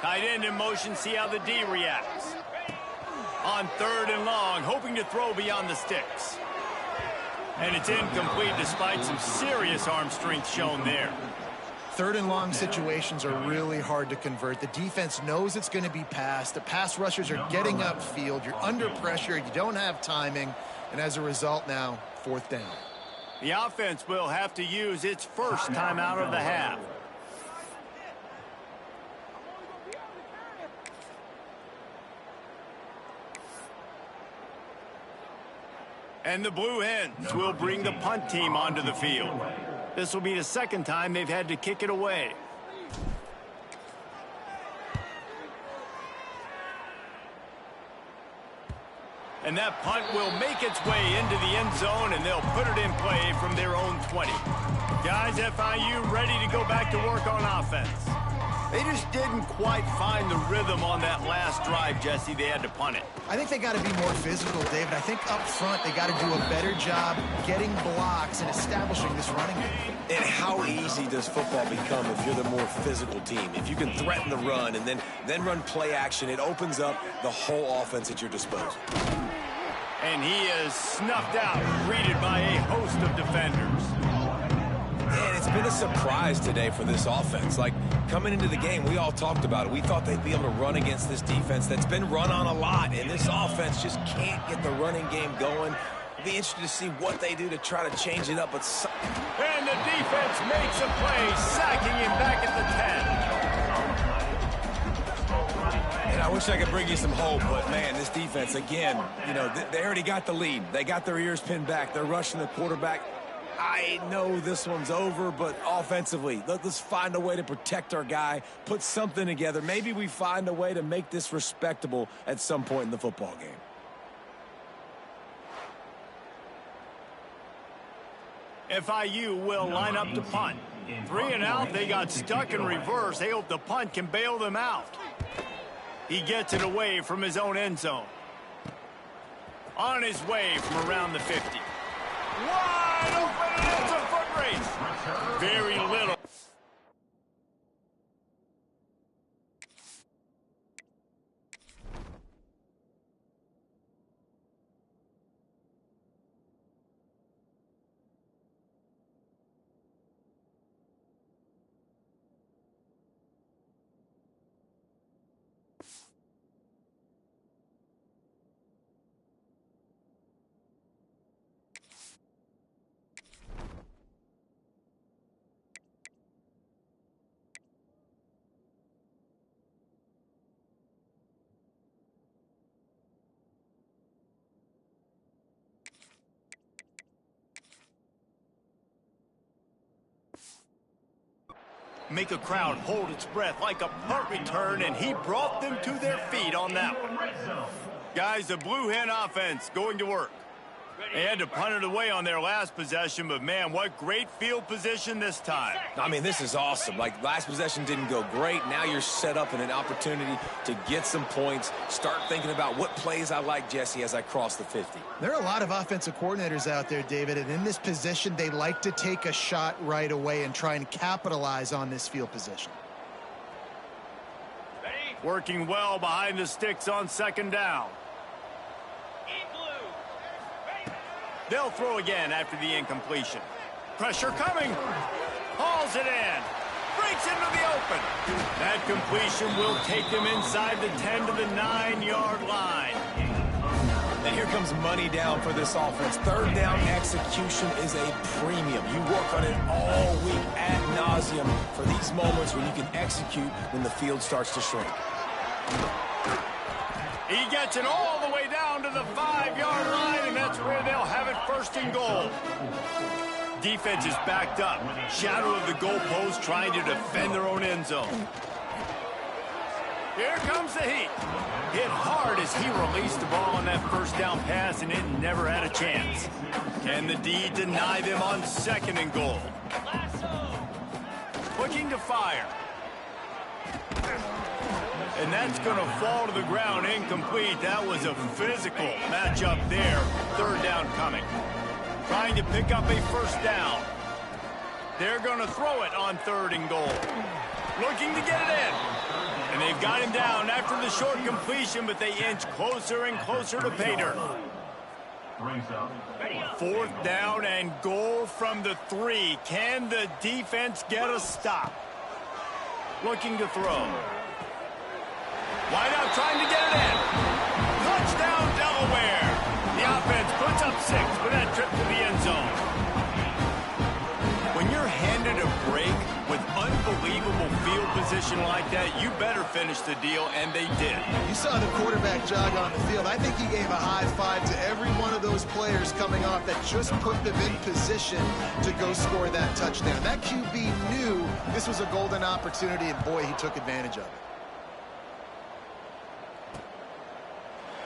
Tight end in motion, see how the D reacts. On third and long, hoping to throw beyond the sticks. And it's incomplete despite some serious arm strength shown there. Third and long situations are really hard to convert. The defense knows it's going to be passed. The pass rushers are getting upfield. You're under pressure. You don't have timing. And as a result now, fourth down. The offense will have to use its first time out of the half. And the Blue Hens will bring the punt team onto the field. This will be the second time they've had to kick it away. And that punt will make its way into the end zone, and they'll put it in play from their own 20. Guys, FIU ready to go back to work on offense. They just didn't quite find the rhythm on that last drive, Jesse. They had to punt it. I think they got to be more physical, David. I think up front they got to do a better job getting blocks and establishing this running game. And how easy does football become if you're the more physical team? If you can threaten the run and then run play action, it opens up the whole offense at your disposal. And he is snuffed out, greeted by a host of defenders. Man, it's been a surprise today for this offense. Like, coming into the game, we all talked about it. We thought they'd be able to run against this defense that's been run on a lot, and this offense just can't get the running game going. It'll be interesting to see what they do to try to change it up. And the defense makes a play, sacking him back at the 10. And I wish I could bring you some hope, but, man, this defense, again, you know, they already got the lead. They got their ears pinned back. They're rushing the quarterback. I know this one's over, but offensively, let's find a way to protect our guy, put something together. Maybe we find a way to make this respectable at some point in the football game. FIU will line up to punt. 3 and out, they got stuck in reverse. They hope the punt can bail them out. He gets it away from his own end zone. On his way from around the 50. Wide open, and it's a foot race. Very little. Make a crowd hold its breath like a punt return, and he brought them to their feet on that one. Guys, the Blue Hen offense going to work. They had to punt it away on their last possession, but, man, what great field position this time. I mean, this is awesome. Like, last possession didn't go great. Now you're set up in an opportunity to get some points. Start thinking about what plays I like, Jesse, as I cross the 50. There are a lot of offensive coordinators out there, David, and in this position, they like to take a shot right away and try and capitalize on this field position. Working well behind the sticks on second down. They'll throw again after the incompletion. Pressure coming. Hauls it in. Breaks into the open. That completion will take them inside the 10 to the 9-yard line. And here comes money down for this offense. Third down execution is a premium. You work on it all week ad nauseum for these moments when you can execute when the field starts to shrink. He gets it all the way down to the 5-yard line, and that's where they'll have it first and goal. Defense is backed up. Shadow of the goalpost trying to defend their own end zone. Here comes the heat. Hit hard as he released the ball on that first down pass, and it never had a chance. Can the D deny them on second and goal? Looking to fire. And that's going to fall to the ground incomplete. That was a physical matchup there. Third down coming. Trying to pick up a first down. They're going to throw it on third and goal. Looking to get it in. And they've got him down after the short completion, but they inch closer and closer to pay dirt. Fourth down and goal from the 3. Can the defense get a stop? Looking to throw. Wide out trying to get it in. Touchdown, Delaware. The offense puts up 6 with that trip to the end zone. When you're handed a break with unbelievable field position like that, you better finish the deal, and they did. You saw the quarterback jog on the field. I think he gave a high five to every one of those players coming off that just put them in position to go score that touchdown. That QB knew this was a golden opportunity, and boy, he took advantage of it.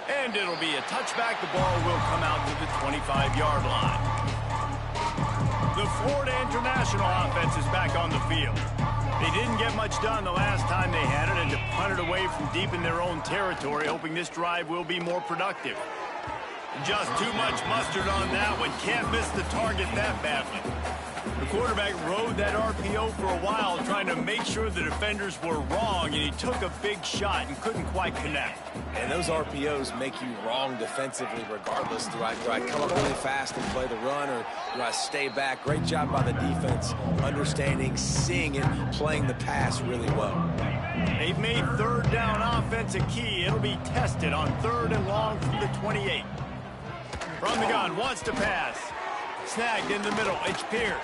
And it'll be a touchback. The ball will come out to the 25-yard line. The Florida International offense is back on the field. They didn't get much done the last time they had it, and to punt it away from deep in their own territory, hoping this drive will be more productive. Just too much mustard on that one. Can't miss the target that badly. The quarterback rode that RPO for a while, trying to make sure the defenders were wrong, and he took a big shot and couldn't quite connect. And those RPOs make you wrong defensively regardless. Do I come up really fast and play the run, or do I stay back? Great job by the defense, understanding, seeing it, playing the pass really well. They've made third down offense a key. It'll be tested on third and long from the 28. From the gun, wants to pass. Snagged in the middle, it's Pierce.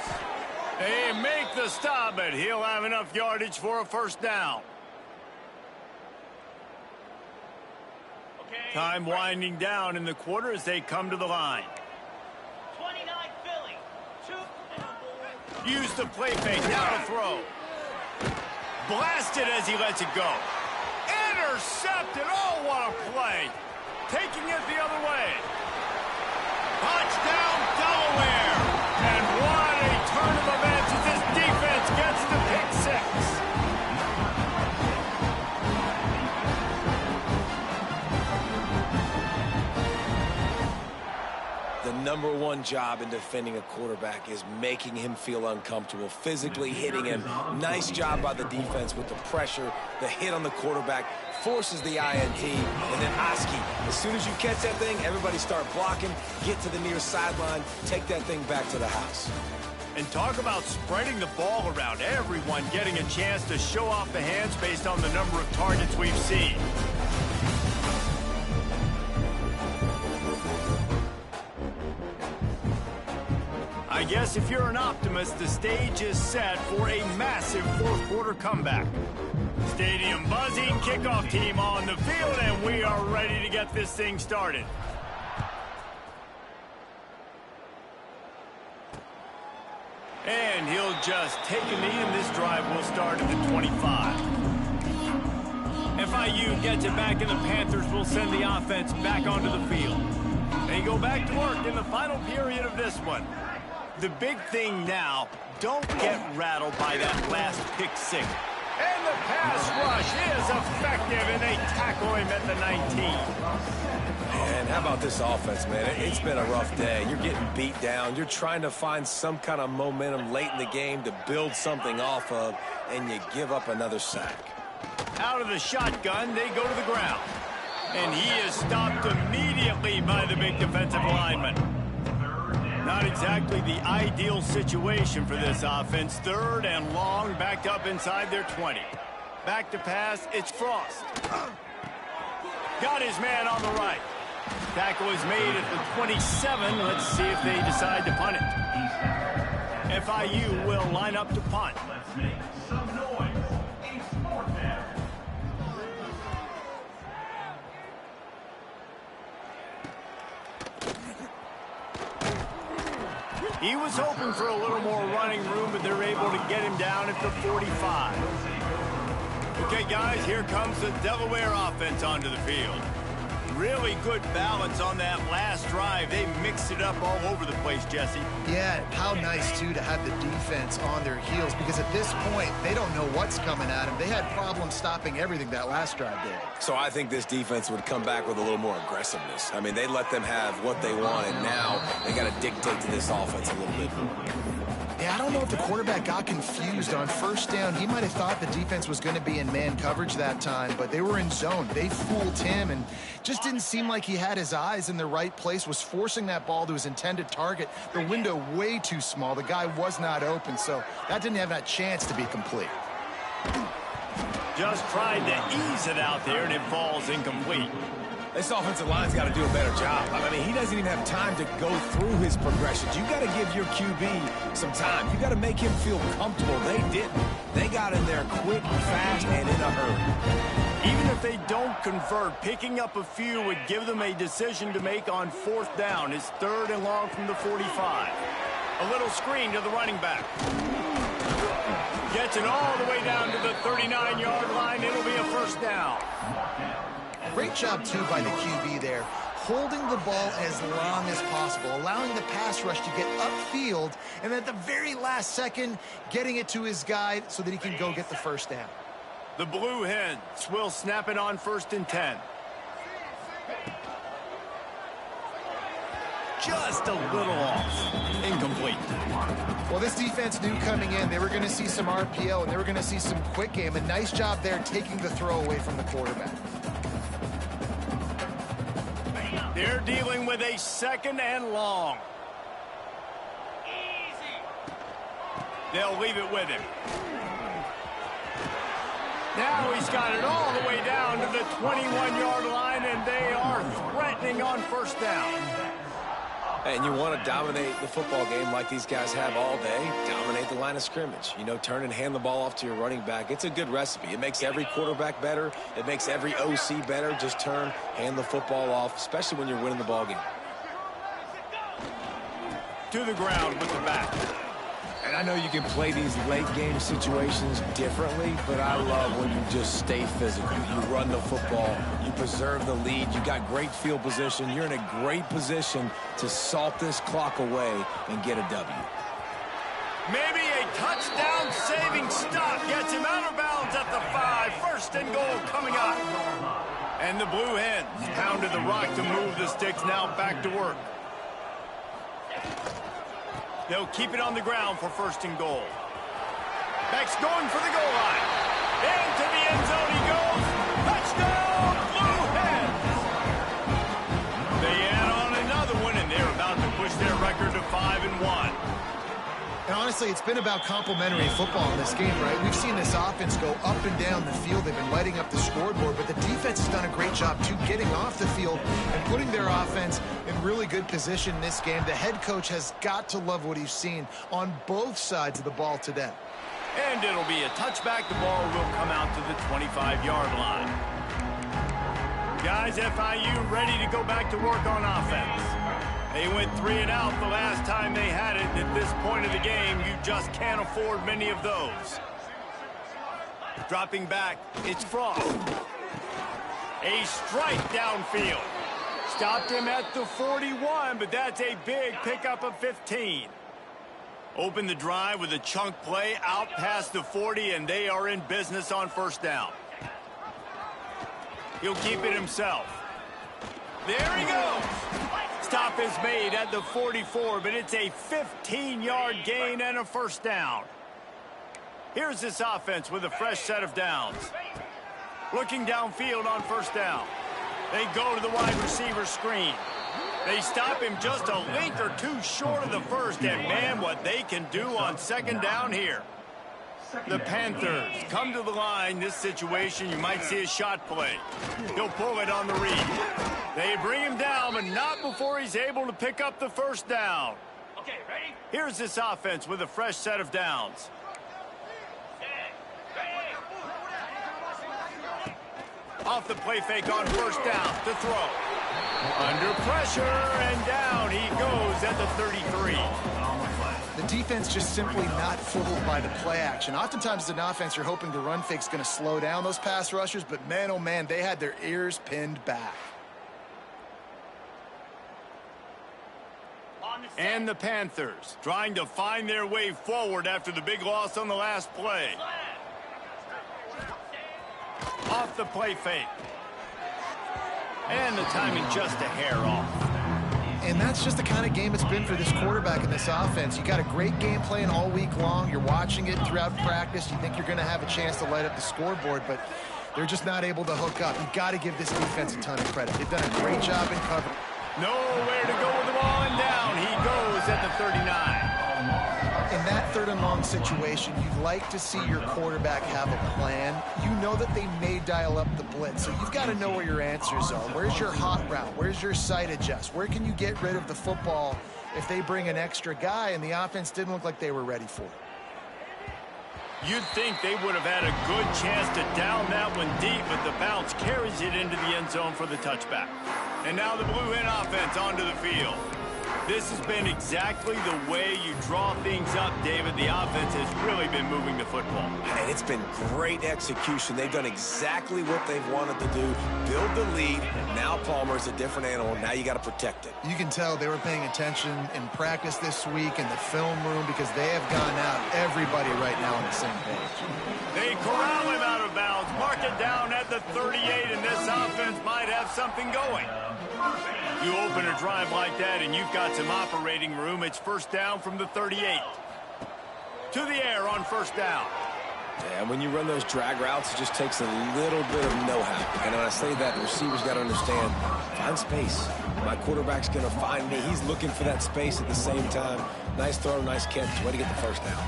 They make the stop, but he'll have enough yardage for a first down. Okay. Time winding down in the quarter as they come to the line. 29 Philly. Use the play fake, now to throw. Blasted as he lets it go. Intercepted, oh what a play. Taking it the other way. Touchdown, Delaware! And what a turn of events as this defense gets the pick 6. The number one job in defending a quarterback is making him feel uncomfortable, physically hitting him. Nice job by the defense with the pressure, the hit on the quarterback, forces the INT, and then Oski. As soon as you catch that thing, everybody start blocking, get to the near sideline, take that thing back to the house. And talk about spreading the ball around. Everyone getting a chance to show off the hands based on the number of targets we've seen. I guess if you're an optimist, the stage is set for a massive fourth quarter comeback. Stadium buzzing, kickoff team on the field, and we are ready to get this thing started. And he'll just take a knee, and this drive will start at the 25. FIU gets it back, and the Panthers will send the offense back onto the field. They go back to work in the final period of this one. The big thing now, don't get rattled by that last pick 6. And the pass rush is effective, and they tackle him at the 19. Man, how about this offense, man? It's been a rough day. You're getting beat down. You're trying to find some kind of momentum late in the game to build something off of, and you give up another sack. Out of the shotgun, they go to the ground. And he is stopped immediately by the big defensive lineman. Not exactly the ideal situation for this offense. 3rd and long, backed up inside their 20. Back to pass, it's Frost. Got his man on the right. Tackle is made at the 27. Let's see if they decide to punt it. FIU will line up to punt. Let's make some noise. It's 4th down. He was hoping for a little more running room, but they're able to get him down at the 45. Okay, guys, here comes the Delaware offense onto the field. Really good balance on that last drive. They mixed it up all over the place, Jesse. Yeah, how nice, too, to have the defense on their heels, because at this point, they don't know what's coming at them. They had problems stopping everything that last drive did. So I think this defense would come back with a little more aggressiveness. I mean, they let them have what they want, and now they got to dictate to this offense a little bit. Yeah, I don't know if the quarterback got confused on 1st down. He might have thought the defense was going to be in man coverage that time, but they were in zone. They fooled him and just didn't seem like he had his eyes in the right place, was forcing that ball to his intended target. The window way too small. The guy was not open, so that didn't have that chance to be complete. Just tried to ease it out there, and it falls incomplete. This offensive line's got to do a better job. I mean, he doesn't even have time to go through his progressions. You got to give your QB some time. You got to make him feel comfortable. They didn't. They got in there quick, fast, and in a hurry. Even if they don't convert, picking up a few would give them a decision to make on 4th down. It's 3rd and long from the 45. A little screen to the running back. Gets it all the way down to the 39-yard line. It'll be a 1st down. Great job, too, by the QB there, holding the ball as long as possible, allowing the pass rush to get upfield, and at the very last second, getting it to his guy so that he can go get the 1st down. The Blue Hens will snap it on 1st and 10. Just a little off. Incomplete. Well, this defense knew coming in they were going to see some RPO, and they were going to see some quick game. A nice job there taking the throw away from the quarterback. They're dealing with a 2nd and long. They'll leave it with him. Now he's got it all the way down to the 21-yard line, and they are threatening on 1st down. And you want to dominate the football game like these guys have all day, dominate the line of scrimmage. You know, turn and hand the ball off to your running back. It's a good recipe. It makes every quarterback better. It makes every OC better. Just turn, hand the football off, especially when you're winning the ball game. To the ground with the back. And I know you can play these late game situations differently, but I love when you just stay physical. You run the football, you preserve the lead, you got great field position, you're in a great position to salt this clock away and get a W. Maybe a touchdown saving stop gets him out of bounds at the 5. 1st and goal coming up. And the Blue Hens pounded the rock to move the sticks, now back to work. They'll keep it on the ground for 1st and goal. Beck's going for the goal line. Into the end zone he goes. Touchdown, Blue Hens! They add on another one, and they're about to push their record to 5-1. And honestly, it's been about complementary football in this game, right? We've seen this offense go up and down the field. They've been lighting up the scoreboard, but the defense has done a great job, too, getting off the field and putting their offense in really good position in this game. The head coach has got to love what he's seen on both sides of the ball today. And it'll be a touchback. The ball will come out to the 25-yard line. Guys, FIU ready to go back to work on offense. They went 3 and out the last time they had it. At this point of the game, you just can't afford many of those. Dropping back, it's Frost. A strike downfield. Stopped him at the 41, but that's a big pickup of 15. Open the drive with a chunk play out past the 40, and they are in business on 1st down. He'll keep it himself. There he goes. Stop is made at the 44, but it's a 15-yard gain and a 1st down. Here's this offense with a fresh set of downs. Looking downfield on first down. They go to the wide receiver screen. They stop him just a length or two short of the first, and man, what they can do on second down here. The Panthers come to the line. This situation, you might see a shot play. He'll pull it on the read. They bring him down, but not before he's able to pick up the first down. Okay, ready? Here's this offense with a fresh set of downs. Off the play fake on first down to throw. Under pressure, and down he goes at the 33. The defense just simply not fooled by the play action. Oftentimes as an offense, you're hoping the run fake's going to slow down those pass rushers, but man, oh man, they had their ears pinned back. And the Panthers trying to find their way forward after the big loss on the last play. Off the play fake. And the timing just a hair off. And that's just the kind of game it's been for this quarterback in this offense. You got a great game plan all week long. You're watching it throughout practice. You think you're going to have a chance to light up the scoreboard, but they're just not able to hook up. You've got to give this defense a ton of credit. They've done a great job in cover. Nowhere to go with the ball, and down he goes at the 39. In that third and long situation, you'd like to see your quarterback have a plan. You know that they may dial up the blitz, so you've got to know where your answers are. Where's your hot route? Where's your sight adjust? Where can you get rid of the football if they bring an extra guy and the offense didn't look like they were ready for it? You'd think they would have had a good chance to down that one deep, but the bounce carries it into the end zone for the touchback. And now the Blue Hen offense onto the field. This has been exactly the way you draw things up, David. The offense has really been moving the football. And it's been great execution. They've done exactly what they've wanted to do. Build the lead. Now Palmer's a different animal. Now you got to protect it. You can tell they were paying attention in practice this week in the film room because they have gone out, everybody right now on the same page. They corral him out of bounds, mark it down at the 38, and this offense might have something going. You open a drive like that and you've got some operating room. It's first down from the 38. To the air on first down. Yeah, when you run those drag routes, it just takes a little bit of know-how. And when I say that, the receiver's got to understand, find space. My quarterback's going to find me. He's looking for that space at the same time. Nice throw, nice catch. Way to get the first down.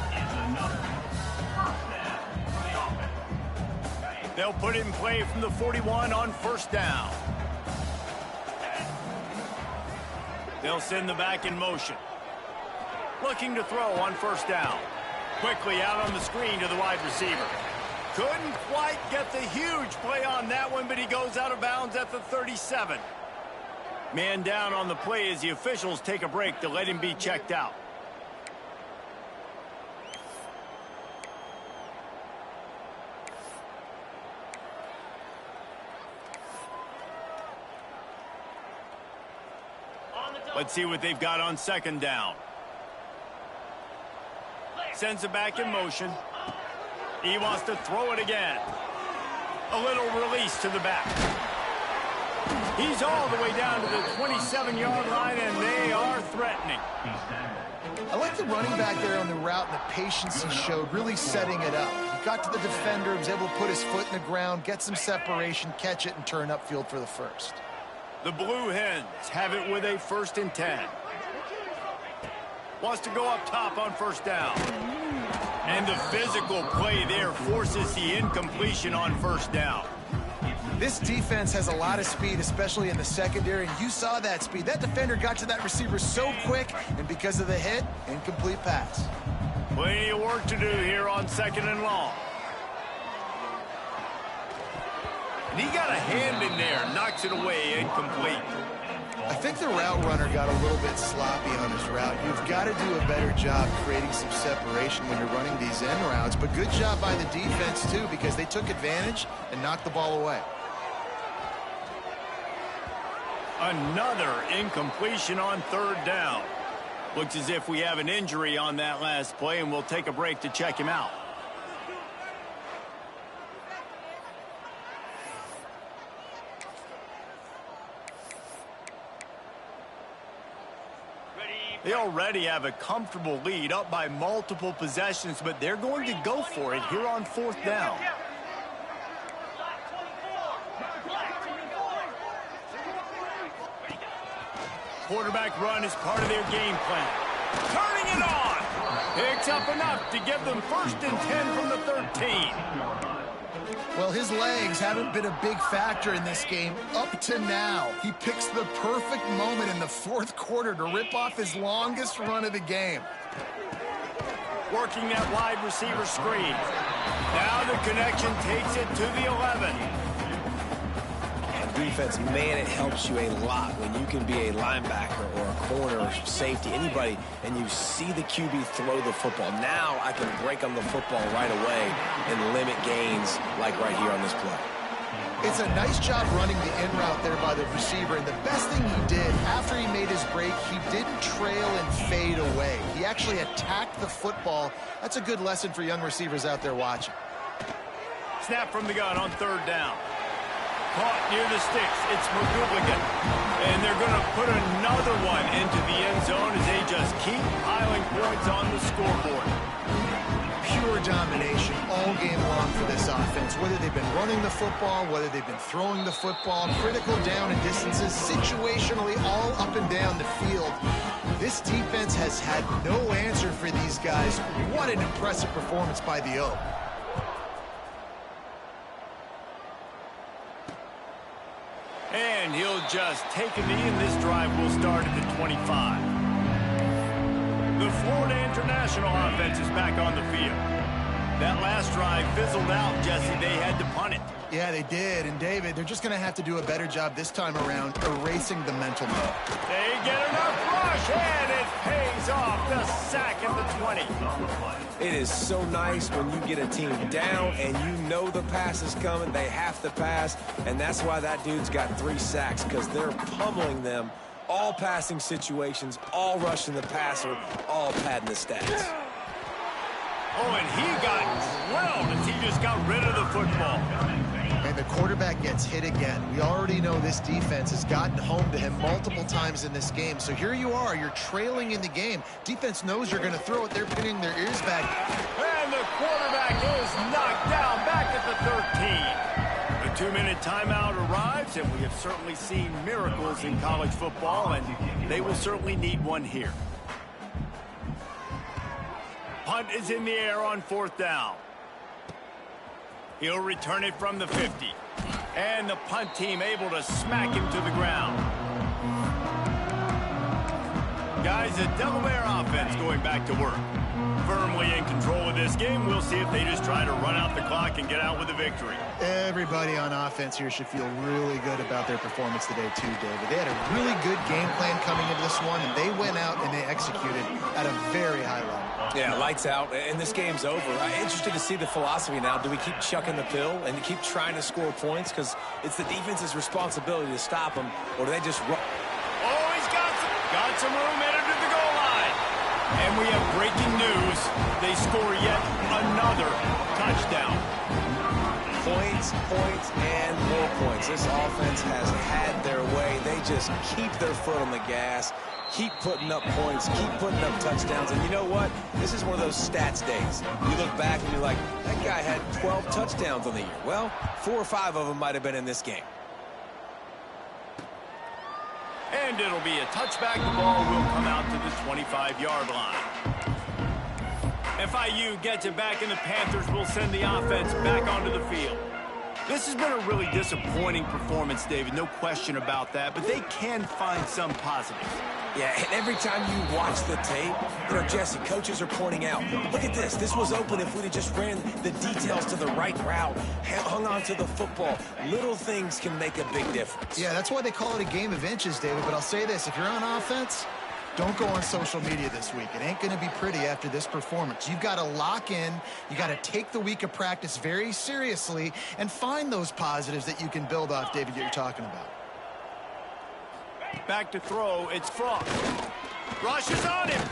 They'll put it in play from the 41 on first down. They'll send the back in motion. Looking to throw on first down. Quickly out on the screen to the wide receiver. Couldn't quite get the huge play on that one, but he goes out of bounds at the 37. Man down on the play as the officials take a break to let him be checked out. Let's see what they've got on second down. Sends it back in motion. He wants to throw it again. A little release to the back. He's all the way down to the 27-yard line, and they are threatening. I like the running back there on the route and the patience he showed, really setting it up. He got to the defender, was able to put his foot in the ground, get some separation, catch it, and turn upfield for the first. The Blue Hens have it with a 1st and 10. Wants to go up top on first down. And the physical play there forces the incompletion on first down. This defense has a lot of speed, especially in the secondary, and you saw that speed. That defender got to that receiver so quick, and because of the hit, incomplete pass. Plenty of work to do here on second and long. And he got a hand in there, knocks it away, incomplete. I think the route runner got a little bit sloppy on his route. You've got to do a better job creating some separation when you're running these end routes, but good job by the defense, too, because they took advantage and knocked the ball away. Another incompletion on third down. Looks as if we have an injury on that last play, and we'll take a break to check him out. They already have a comfortable lead, up by multiple possessions, but they're going to go for it here on fourth down. Quarterback run is part of their game plan. Turning it on. Picks up enough to give them 1st and 10 from the 13. Well, his legs haven't been a big factor in this game up to now. He picks the perfect moment in the 4th quarter to rip off his longest run of the game. Working that wide receiver screen. Now the connection takes it to the 11. Defense, man, it helps you a lot when you can be a linebacker or a corner or safety, anybody, and you see the QB throw the football. Now I can break on the football right away and limit gains like right here on this play. It's a nice job running the in route there by the receiver, and the best thing he did after he made his break, he didn't trail and fade away. He actually attacked the football. That's a good lesson for young receivers out there watching. Snap from the gun on 3rd down. Caught near the sticks. It's McGougligan. And they're going to put another one into the end zone as they just keep piling points on the scoreboard. Pure domination all game long for this offense. Whether they've been running the football, whether they've been throwing the football, critical down and distances, situationally all up and down the field. This defense has had no answer for these guys. What an impressive performance by the O. And he'll just take a knee, and this drive will start at the 25. The Florida International offense is back on the field. That last drive fizzled out, Jesse. They had to punt it. Yeah, they did. And, David, they're just going to have to do a better job this time around erasing the mental note. They get enough rush, and it pays off. The sack at the 20. It is so nice when you get a team down and you know the pass is coming. They have to pass, and that's why that dude's got 3 sacks, because they're pummeling them. All passing situations, all rushing the passer, all padding the stats. Oh, and he got drilled as he just got rid of the football. And the quarterback gets hit again. We already know this defense has gotten home to him multiple times in this game. So here you are, you're trailing in the game. Defense knows you're going to throw it. They're pinning their ears back. And the quarterback is knocked down back at the 13. The 2-minute timeout arrives, and we have certainly seen miracles in college football, and they will certainly need one here. Punt is in the air on 4th down. He'll return it from the 50. And the punt team able to smack him to the ground. Guys, the Delaware offense going back to work. Firmly in control of this game. We'll see if they just try to run out the clock and get out with a victory. Everybody on offense here should feel really good about their performance today too, David. They had a really good game plan coming into this one, and they went out and they executed at a very high level. Yeah, lights out, and this game's over. I'm interested to see the philosophy now. Do we keep chucking the pill and keep trying to score points? Because it's the defense's responsibility to stop them, or do they just run? Oh, he's got some room headed to the goal line. And we have breaking news. They score yet another touchdown. Points, and more points. This offense has had their way. They just keep their foot on the gas, keep putting up points, keep putting up touchdowns. And you know what? This is one of those stats days. You look back and you're like, that guy had 12 touchdowns on the year. Well, 4 or 5 of them might have been in this game. And it'll be a touchback. The ball will come out to the 25-yard line. FIU gets it back, and the Panthers will send the offense back onto the field. This has been a really disappointing performance, David, no question about that, but they can find some positives. Yeah, and every time you watch the tape, you know, Jesse, coaches are pointing out, look at this. This was open if we'd have just ran the details to the right route, hung on to the football. Little things can make a big difference. Yeah, that's why they call it a game of inches, David. But I'll say this, if you're on offense, don't go on social media this week. It ain't going to be pretty after this performance. You've got to lock in. You got to take the week of practice very seriously and find those positives that you can build off, David, that you're talking about. Back to throw, it's Frost. Rushes on him.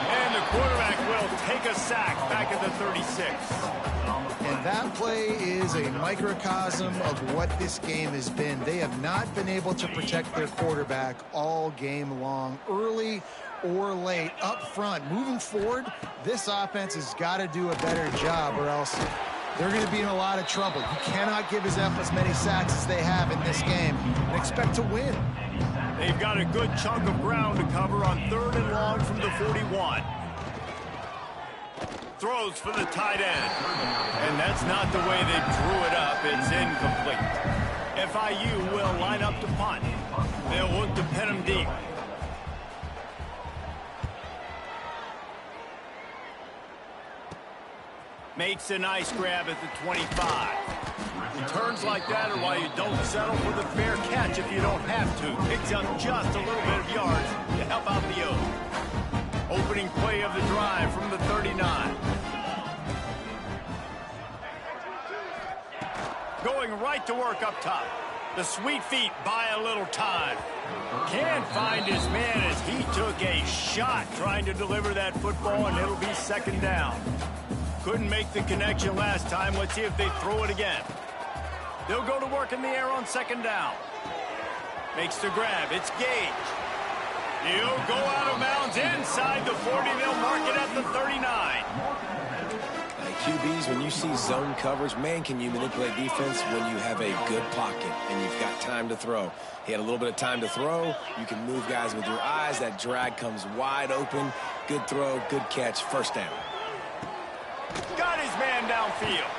And the quarterback will take a sack back at the 36. And that play is a microcosm of what this game has been. They have not been able to protect their quarterback all game long, early or late, up front. Moving forward, this offense has got to do a better job, or else they're going to be in a lot of trouble. You cannot give his as many sacks as they have in this game and expect to win. They've got a good chunk of ground to cover on 3rd and long from the 41. Throws for the tight end. And that's not the way they drew it up. It's incomplete. FIU will line up to punt. They'll look to pin him deep. Makes a nice grab at the 25. Returns like that are why you don't settle for the fair catch if you don't have to. Picks up just a little bit of yards to help out the O. Opening play of the drive from the 39. Going right to work up top. The sweet feet buy a little time. Can't find his man as he took a shot trying to deliver that football, and it'll be 2nd down. Couldn't make the connection last time. Let's see if they throw it again. They'll go to work in the air on 2nd down. Makes the grab. It's Gage. He'll go out of bounds inside the 40. They'll mark it at the 39. QBs, when you see zone coverage, man, can you manipulate defense when you have a good pocket and you've got time to throw. He had a little bit of time to throw. You can move guys with your eyes. That drag comes wide open. Good throw, good catch, 1st down. Got his man downfield.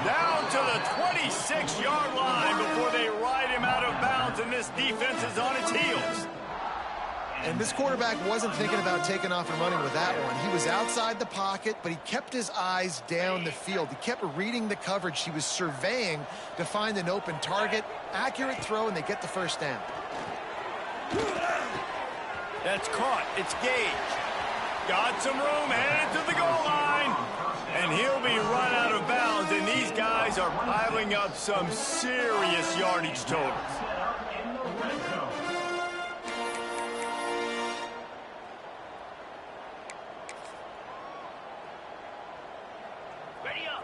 Down to the 26-yard line before they ride him out of bounds, and this defense is on its heels. And this quarterback wasn't thinking about taking off and running with that one. He was outside the pocket, but he kept his eyes down the field. He kept reading the coverage. He was surveying to find an open target. Accurate throw, and they get the 1st down. That's caught. It's Gage. Got some room, headed to the goal line. And he'll be run out of bounds, and these guys are piling up some serious yardage totals.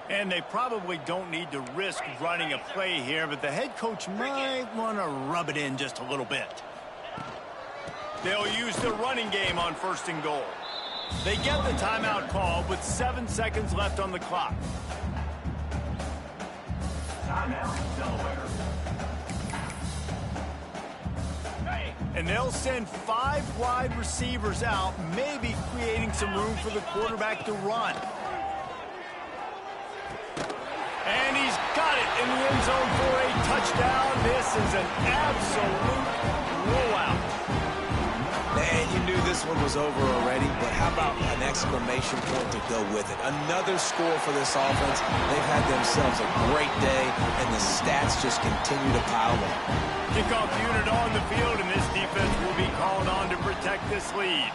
And they probably don't need to risk running a play here, but the head coach might want to rub it in just a little bit. They'll use the running game on 1st and goal. They get the timeout called with 7 seconds left on the clock. Timeout, Delaware. And they'll send 5 wide receivers out, maybe creating some room for the quarterback to run. And he's got it in the end zone for a touchdown. This is an absolute blowout. Man, you knew this one was over already, but how about an exclamation point to go with it? Another score for this offense. They've had themselves a great day, and the stats just continue to pile up. Kickoff unit on the field, and this defense will be called on to protect this lead.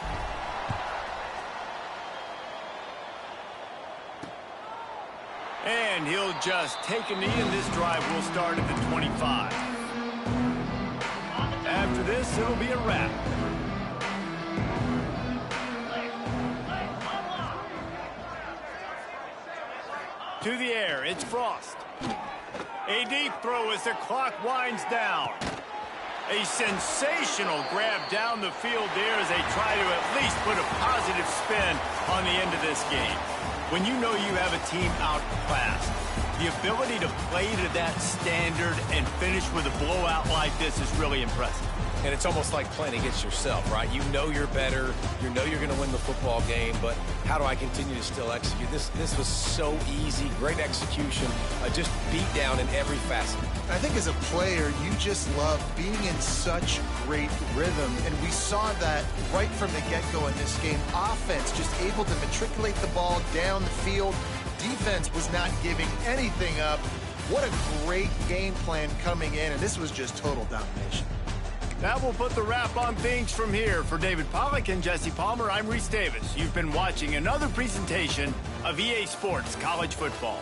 And he'll just take a knee, and this drive will start at the 25. After this, it'll be a wrap. To the air, it's Frost. A deep throw as the clock winds down. A sensational grab down the field there as they try to at least put a positive spin on the end of this game. When you know you have a team outclassed, the ability to play to that standard and finish with a blowout like this is really impressive. And it's almost like playing against yourself, right? You know you're better. You know you're going to win the football game, but how do I continue to still execute? This was so easy, great execution, just beat down in every facet. I think as a player, you just love being in such great rhythm, and we saw that right from the get-go in this game. Offense just able to matriculate the ball down the field. Defense was not giving anything up. What a great game plan coming in, and this was just total domination. That will put the wrap on things from here. For David Pollack and Jesse Palmer, I'm Reese Davis. You've been watching another presentation of EA Sports College Football.